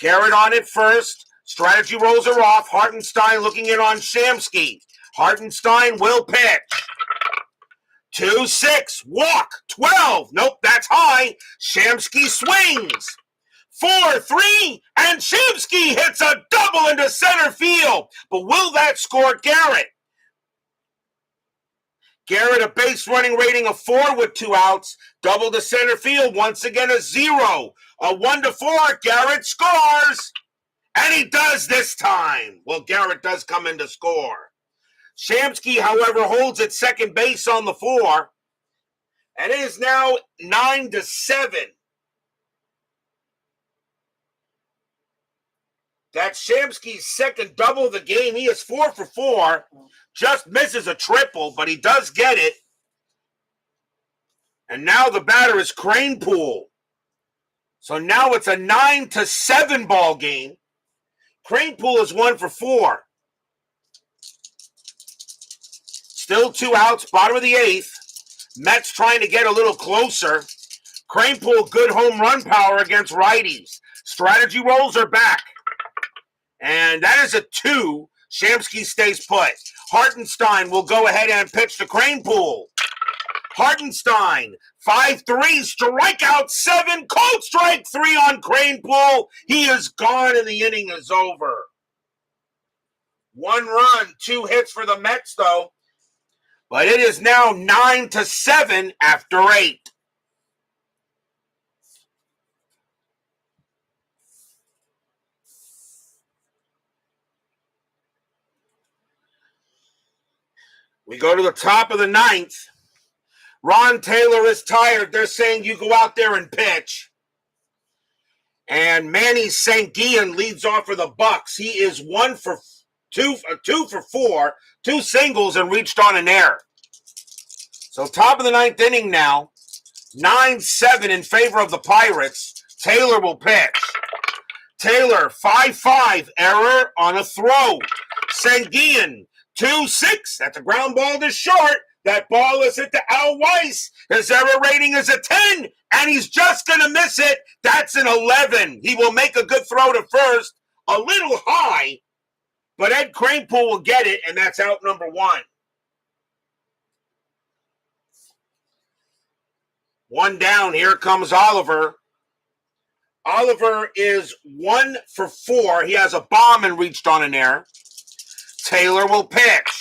Garrett on it first. Strategy rolls her off. Hartenstein looking in on Shamsky. Hartenstein will pitch. 2-6. Walk. 12. Nope, that's high. Shamsky swings. 4-3. And Shamsky hits a double into center field. But will that score Garrett? Garrett, a base running rating of 4 with 2 outs. Double to center field. Once again, a 0. A 1-4. Garrett scores. And he does this time. Well, Garrett does come in to score. Shamsky, however, holds at second base on the 4. And it is now 9-7. That's Shamsky's second double of the game. He is 4 for 4. Just misses a triple, but he does get it. And now the batter is Cranepool. So now it's a 9-7 ball game. Cranepool is 1 for 4. Still 2 outs, bottom of the 8th. Mets trying to get a little closer. Cranepool, good home run power against righties. Strategy rolls are back. And that is a 2. Shamsky stays put. Hartenstein will go ahead and pitch to Cranepool. Hartenstein, 5-3, strikeout 7, cold strike 3 on Cranepool. He is gone and the inning is over. 1 run, 2 hits for the Mets though. But it is now 9-7 after 8. We go to the top of the 9th. Ron Taylor is tired. They're saying you go out there and pitch. And Manny Sanguillen leads off for the Bucks. He is 2 for 4, 2 singles, and reached on an error. So top of the 9th inning now. 9-7 in favor of the Pirates. Taylor will pitch. Taylor, 5-5, error on a throw. Sanguillen, 2-6. That's a ground ball to short. That ball is hit to Al Weiss. His error rating is a 10, and he's just going to miss it. That's an 11. He will make a good throw to first. A little high, but Ed Cranepool will get it, and that's out number 1. 1 down. Here comes Oliver. Oliver is 1 for 4. He has a bomb and reached on an error. Taylor will pitch.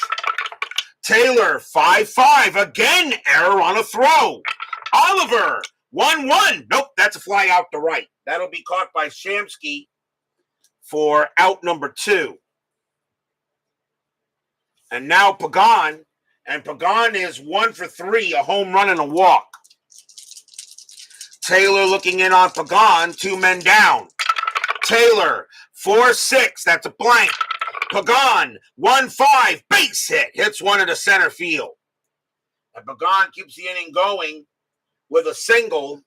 Taylor, 5-5. Again, error on a throw. Oliver, 1-1. Nope, that's a fly out to right. That'll be caught by Shamsky for out number 2. And now Pagan. And Pagan is 1 for 3, a home run and a walk. Taylor looking in on Pagan, 2 men down. Taylor, 4-6. That's a blank. Pagan, 1-5, base hit, hits one into center field. And Pagan keeps the inning going with a single.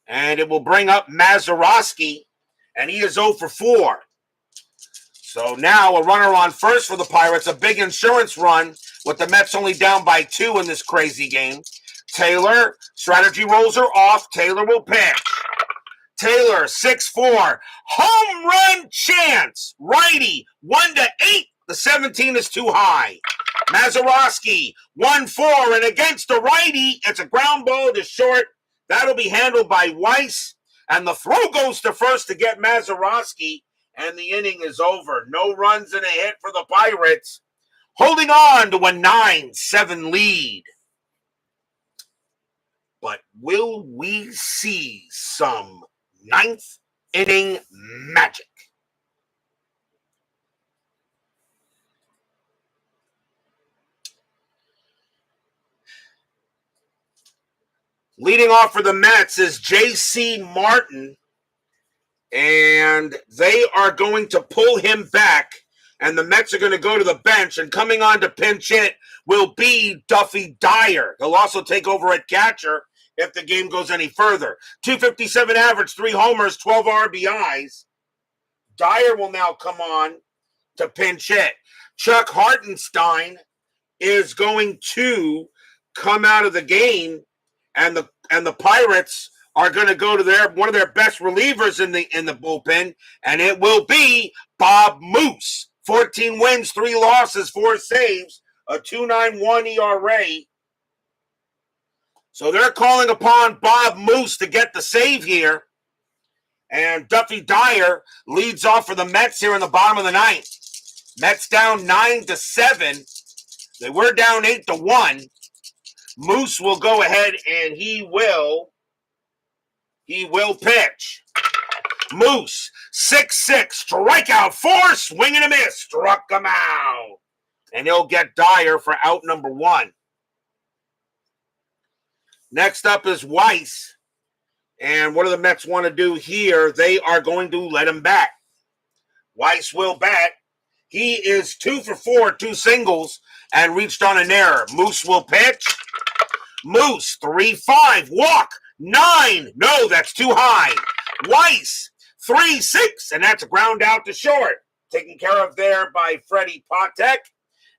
And it will bring up Mazeroski, and he is 0 for 4. So now a runner on first for the Pirates, a big insurance run with the Mets only down by 2 in this crazy game. Taylor, strategy rolls her off. Taylor will pitch. Taylor, 6-4. Home run chance. Righty, 1-8. The 17 is too high. Mazeroski, 1-4. And against the righty, it's a ground ball to short. That'll be handled by Weiss. And the throw goes to first to get Mazeroski. And the inning is over. No runs and a hit for the Pirates. Holding on to a 9-7 lead. But will we see some 9th inning magic? Leading off for the Mets is J.C. Martin, and they are going to pull him back, and the Mets are going to go to the bench, and coming on to pinch hit will be Duffy Dyer. He'll also take over at catcher. if the game goes any further. 257 average, 3 homers, 12 RBIs. Dyer will now come on to pinch hit. Chuck Hartenstein is going to come out of the game, and the Pirates are going to go to one of their best relievers in the bullpen, and it will be Bob Moose. 14 wins, 3 losses, 4 saves, a 2.91 ERA. So they're calling upon Bob Moose to get the save here. And Duffy Dyer leads off for the Mets here in the bottom of the ninth. Mets down 9-7. They were down 8-1. Moose will go ahead and he will pitch. Moose, 6-6, strikeout 4, swing and a miss, struck him out. And he'll get Dyer for out number 1. Next up is Weiss. And what do the Mets want to do here? They are going to let him bat. Weiss will bat. He is 2 for 4, 2 singles, and reached on an error. Moose will pitch. Moose, 3-5, walk, 9. No, that's too high. Weiss, 3-6, and that's a ground out to short. Taken care of there by Freddie Patek,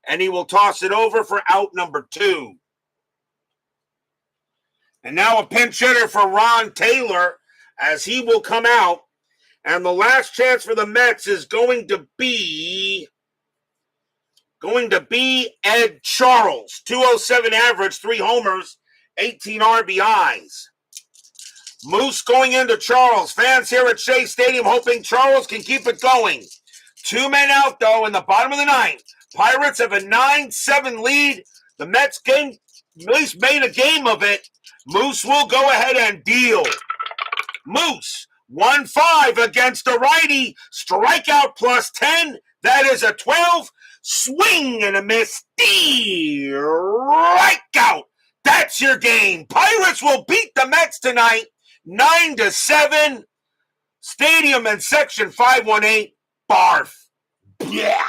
and he will toss it over for out number 2. And now a pinch hitter for Ron Taylor as he will come out. And the last chance for the Mets is going to be Ed Charles. 207 average, 3 homers, 18 RBIs. Moose going into Charles. Fans here at Shea Stadium hoping Charles can keep it going. 2 men out, though, in the bottom of the ninth. Pirates have a 9-7 lead. The Mets game at least made a game of it. Moose will go ahead and deal. Moose, 1-5 against a righty. Strikeout plus 10. That is a 12. Swing and a miss. Strikeout. That's your game. Pirates will beat the Mets tonight. 9-7. Stadium and Section 518. Barf. Yeah.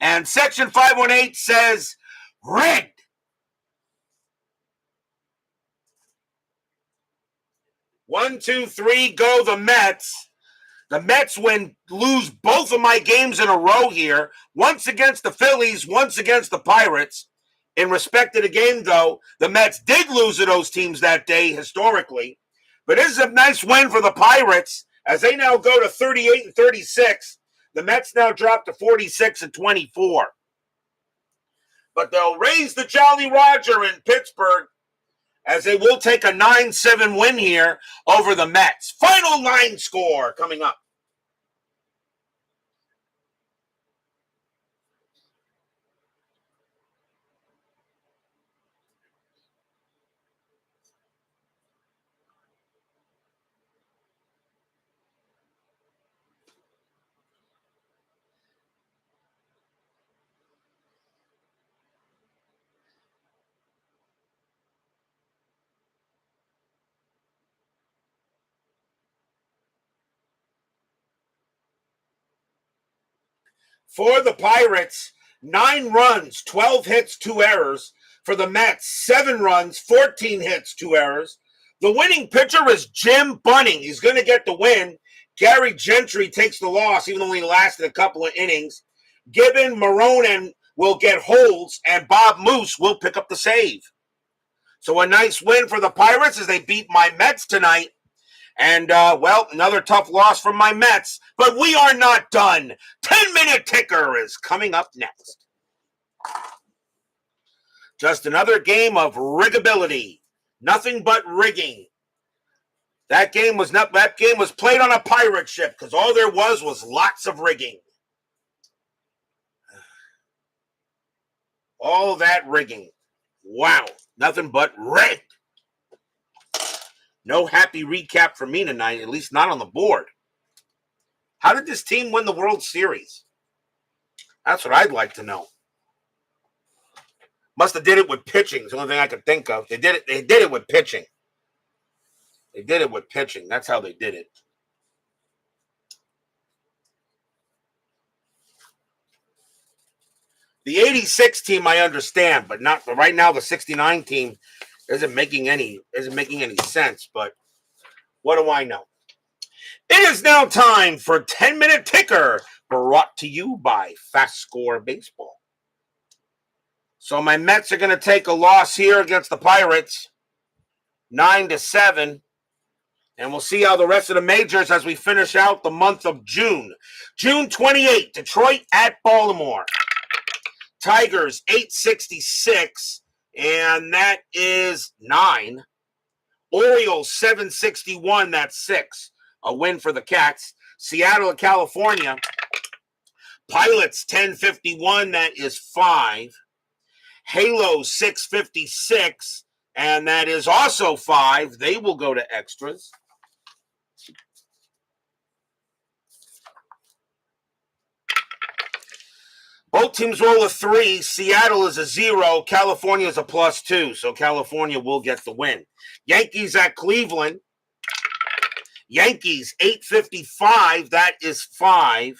And Section 518 says red. 1, 2, 3, go the Mets. The Mets lose both of my games in a row here. Once against the Phillies, once against the Pirates. In respect to the game, though, the Mets did lose to those teams that day historically. But this is a nice win for the Pirates as they now go to 38-36. The Mets now drop to 46-24. But they'll raise the Jolly Roger in Pittsburgh as they will take a 9-7 win here over the Mets. Final line score coming up. For the Pirates, 9 runs, 12 hits, 2 errors. For the Mets, 7 runs, 14 hits, 2 errors. The winning pitcher is Jim Bunning. He's going to get the win. Gary Gentry takes the loss, even though he lasted a couple of innings. Gibbon, Maronen will get holds, and Bob Moose will pick up the save. So a nice win for the Pirates as they beat my Mets tonight. And, another tough loss from my Mets. But we are not done. 10-minute ticker is coming up next. Just another game of riggability. Nothing but rigging. That game was played on a pirate ship because all there was lots of rigging. All that rigging. Wow. Nothing but rigged. No happy recap for me tonight, at least not on the board. How did this team win the World Series? That's what I'd like to know. Must have did it with pitching. It's the only thing I could think of. They did it with pitching. They did it with pitching. That's how they did it. The 86 team I understand, but right now the 69 team Isn't making any sense, but what do I know? It is now time for 10-minute ticker, brought to you by FastScore Baseball. So my Mets are going to take a loss here against the Pirates, 9-7. And we'll see how the rest of the majors as we finish out the month of June. June 28, Detroit at Baltimore. Tigers 866, and that is 9. Orioles 761, that's 6. A win for the Cats. Seattle at California. Pilots 1051, that is 5. Halo 656, and that is also 5. They will go to extras. Both teams roll a 3. Seattle is a 0. California is a +2. So California will get the win. Yankees at Cleveland. Yankees 855. That is 5.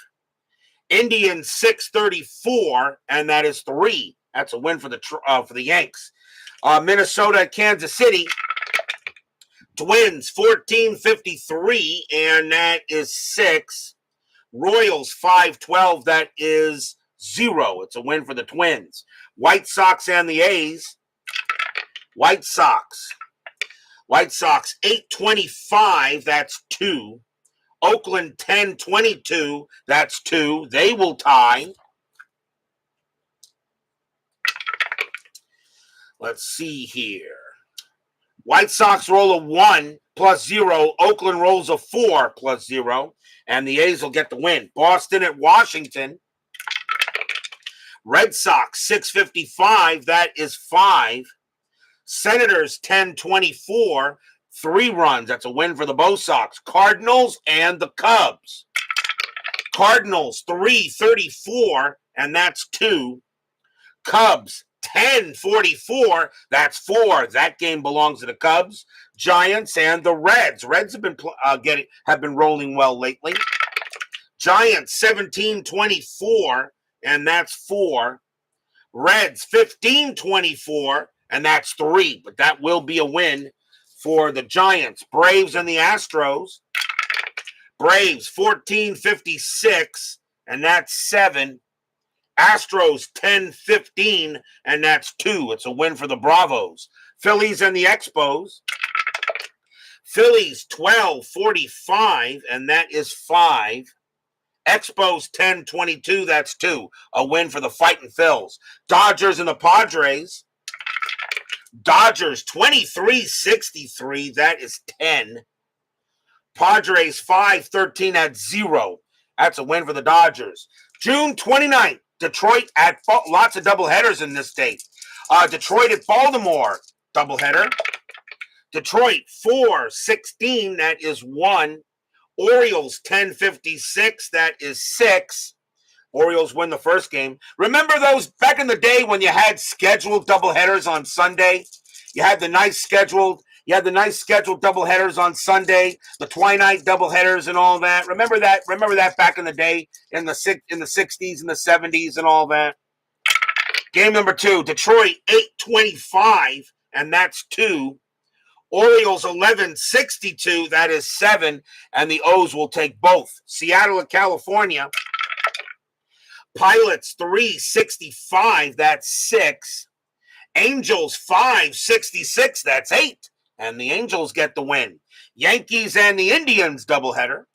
Indians 634, and that is 3. That's a win for the Yanks. Minnesota at Kansas City. Twins 1453, and that is 6. Royals 512. That is 0. It's a win for the Twins. White Sox and the A's. White Sox 825. That's 2. Oakland 1022. That's 2. They will tie. Let's see here. White Sox roll a 1 +0. Oakland rolls a 4 +0. And the A's will get the win. Boston at Washington. Red Sox 655, that is 5. Senators 1024, 3 runs. That's a win for the Bo Sox. Cardinals and the Cubs. Cardinals 334, and that's 2. Cubs 1044, that's 4. That game belongs to the Cubs. Giants and the Reds. Reds have been rolling well lately. Giants 1724. And that's 4. Reds 1524, and that's 3. But that will be a win for the Giants. Braves and the Astros. Braves 1456, and that's 7. Astros 1015, and that's 2. It's a win for the Bravos. Phillies and the Expos. Phillies 1245, and that is 5. Expos 1022, that's 2. A win for the Fightin' Phils. Dodgers and the Padres. Dodgers 2363, that is 10. Padres 513 at 0. That's a win for the Dodgers. June 29th, Detroit at lots of doubleheaders in this date. Detroit at Baltimore, doubleheader. Detroit 416, that is 1. Orioles 1056, that is 6. Orioles win the first game. Remember those back in the day when you had scheduled doubleheaders on Sunday? You had the nice scheduled doubleheaders on Sunday, the twilight doubleheaders and all that. Remember that back in the day in the 60s and the 70s and all that. Game number 2, Detroit 825, and that's 2. Orioles 1162, that is 7, and the O's will take both. Seattle at California. Pilots 365, that's 6. Angels 566, that's 8, and the Angels get the win. Yankees and the Indians doubleheader.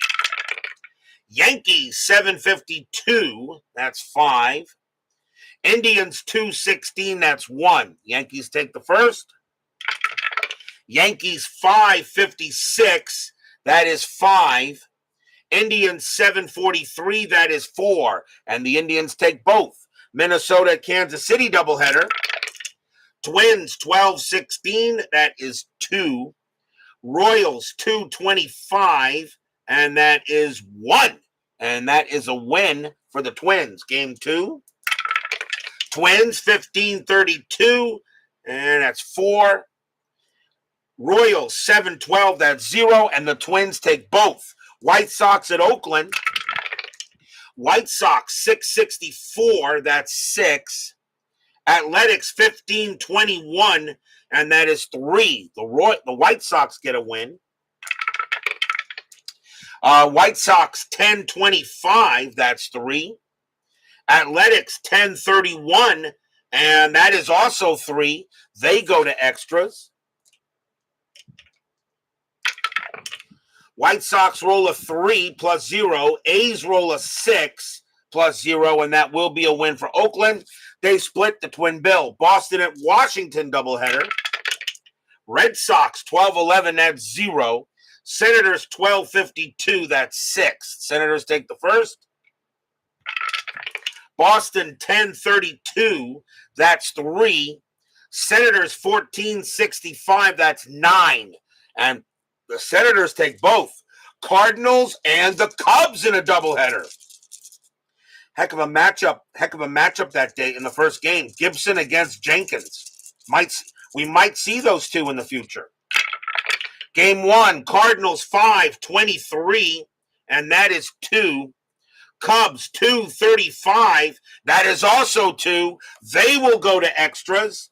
Yankees 752, that's 5. Indians 216, that's 1. Yankees take the first. Yankees 556, that is 5. Indians 743, that is 4. And the Indians take both. Minnesota, Kansas City doubleheader. Twins 1216, that is 2. Royals 225, and that is 1. And that is a win for the Twins. Game 2. Twins 1532, and that's 4. Royals 712, that's 0, and the Twins take both. White Sox at Oakland. White Sox 664, that's 6. Athletics 1521, and that is 3. The White Sox get a win. White Sox 10-25, that's 3. Athletics 10-31, and that is also 3. They go to extras. White Sox roll a 3 plus 0. A's roll a 6 plus 0, and that will be a win for Oakland. They split the twin bill. Boston at Washington doubleheader. Red Sox 12-11, that's 0. Senators 12-52, that's 6. Senators take the first. Boston 10-32, that's 3. Senators 14-65, that's 9. And the Senators take both. Cardinals and the Cubs in a doubleheader. Heck of a matchup that day in the first game. Gibson against Jenkins. We might see those two in the future. Game 1, Cardinals 5-23, and that is 2. Cubs 2-35, that is also 2. They will go to extras.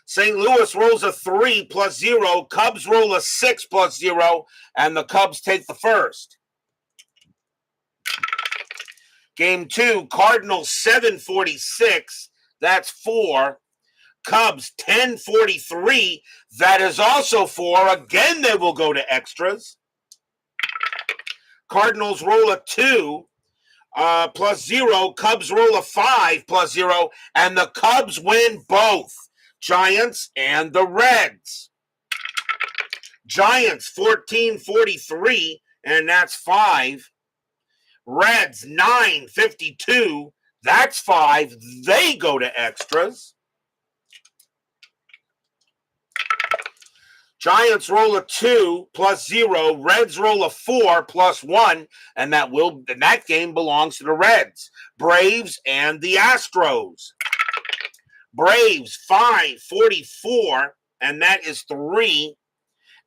St. Louis rolls a 3 plus 0. Cubs roll a 6 plus 0, and the Cubs take the first. Game 2, Cardinals 7-46, that's 4. Cubs 10-43, that is also 4. Again, they will go to extras. Cardinals roll a 2 plus 0. Cubs roll a 5 plus 0, and the Cubs win both. Giants and the Reds. Giants 14-43, and that's 5. Reds 9-52, that's 5. They go to extras. Giants roll a 2 plus 0. Reds roll a 4 plus 1, and that game belongs to the Reds. Braves and the Astros. Braves 5-44, and that is 3.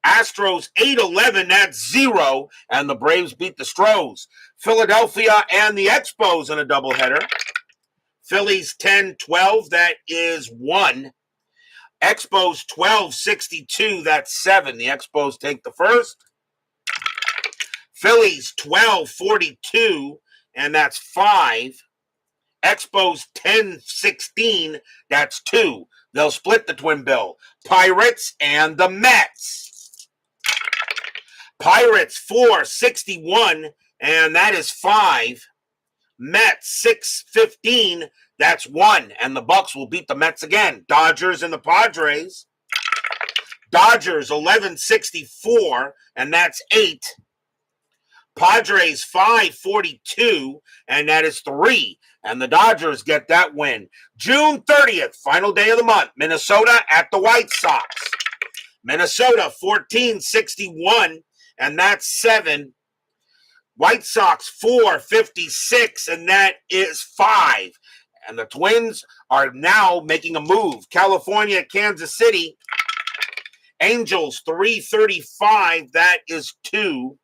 Astros 8-11, that's 0, and the Braves beat the Stros. Philadelphia and the Expos in a doubleheader. Phillies 10-12, that is 1. Expos 12-62, that's 7. The Expos take the first. Phillies 12-42, and that's 5. Expos 10-16, that's 2. They'll split the twin bill. Pirates and the Mets. Pirates 4-61, and that is 5. Mets 6-15, that's 1. And the Bucks will beat the Mets again. Dodgers and the Padres. Dodgers 11-64, and that's 8. Padres 5-42, and that is 3. And the Dodgers get that win. June 30th, final day of the month. Minnesota at the White Sox. Minnesota 14-61, and that's 7. White Sox 4-56, and that is 5. And the Twins are now making a move. California, Kansas City. Angels 3-35, that is 2.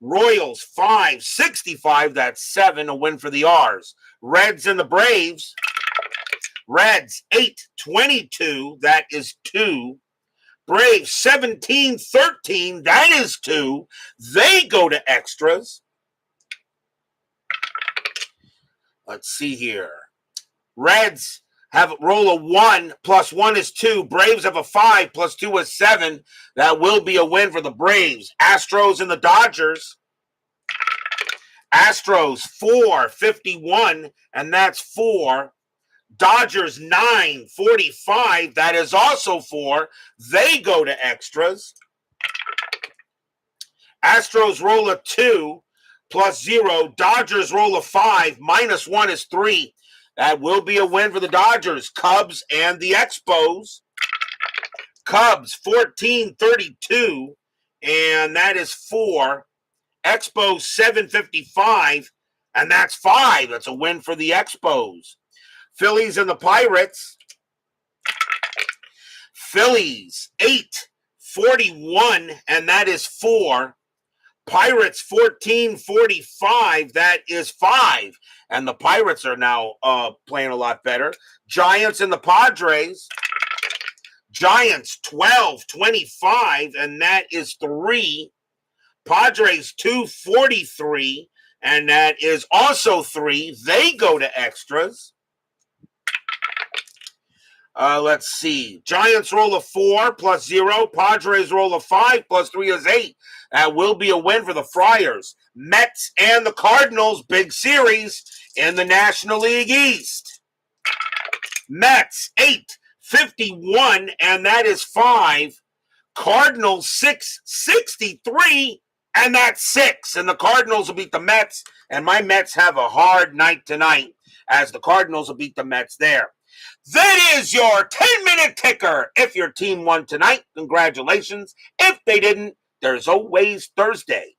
Royals 5-65, that's 7. A win for the R's. Reds and the Braves. Reds 8-22, that is 2. Braves 17-13, that is 2. They go to extras. Let's see here. Reds roll a 1 plus 1 is 2. Braves have a 5 plus 2 is 7. That will be a win for the Braves. Astros and the Dodgers. Astros 4-51, and that's 4. Dodgers 9-45, that is also 4. They go to extras. Astros roll a 2 plus 0. Dodgers roll a 5 minus 1 is 3. That will be a win for the Dodgers. Cubs and the Expos. Cubs 14-32, and that is 4. Expos 7-55, and that's 5. That's a win for the Expos. Phillies and the Pirates. Phillies 8-41, and that is 4. Pirates 14-45. That is 5. And the Pirates are now playing a lot better. Giants and the Padres. Giants 12-25, and that is 3. Padres 2-43, and that is also 3. They go to extras. Let's see. Giants roll a 4 plus 0. Padres roll a 5 plus 3 is 8. That will be a win for the Friars. Mets and the Cardinals, big series in the National League East. Mets 8-51, and that is 5. Cardinals 6-63, and that's 6. And the Cardinals will beat the Mets, and my Mets have a hard night tonight as the Cardinals will beat the Mets there. That is your 10-minute ticker. If your team won tonight, congratulations. If they didn't, there's always Thursday.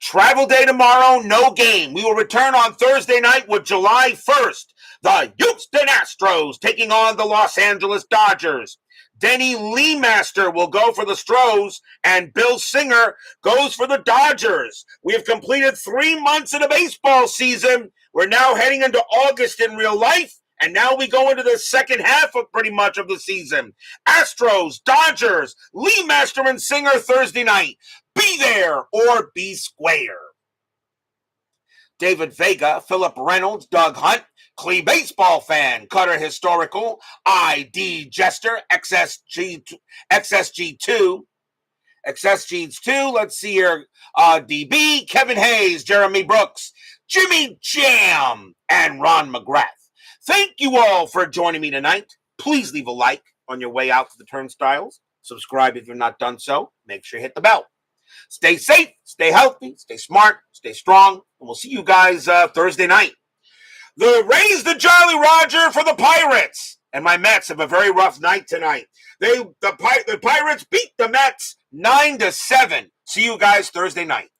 Travel day tomorrow, no game. We will return on Thursday night with July 1st. The Houston Astros taking on the Los Angeles Dodgers. Denny Leemaster will go for the Stros, and Bill Singer goes for the Dodgers. We have completed 3 months of the baseball season. We're now heading into August in real life, and now we go into the second half of pretty much of the season. Astros, Dodgers, Leemaster and Singer Thursday night. Be there or be square. David Vega, Philip Reynolds, Doug Hunt, Clee Baseball Fan, Cutter Historical, ID Jester, XSG2, let's see here, DB, Kevin Hayes, Jeremy Brooks, Jimmy Jam, and Ron McGrath. Thank you all for joining me tonight. Please leave a like on your way out to the turnstiles. Subscribe if you're not done so. Make sure you hit the bell. Stay safe, stay healthy, stay smart, stay strong, and we'll see you guys Thursday night. The Rays, the Jolly Roger for the Pirates. And my Mets have a very rough night tonight. The Pirates beat the Mets 9-7. See you guys Thursday night.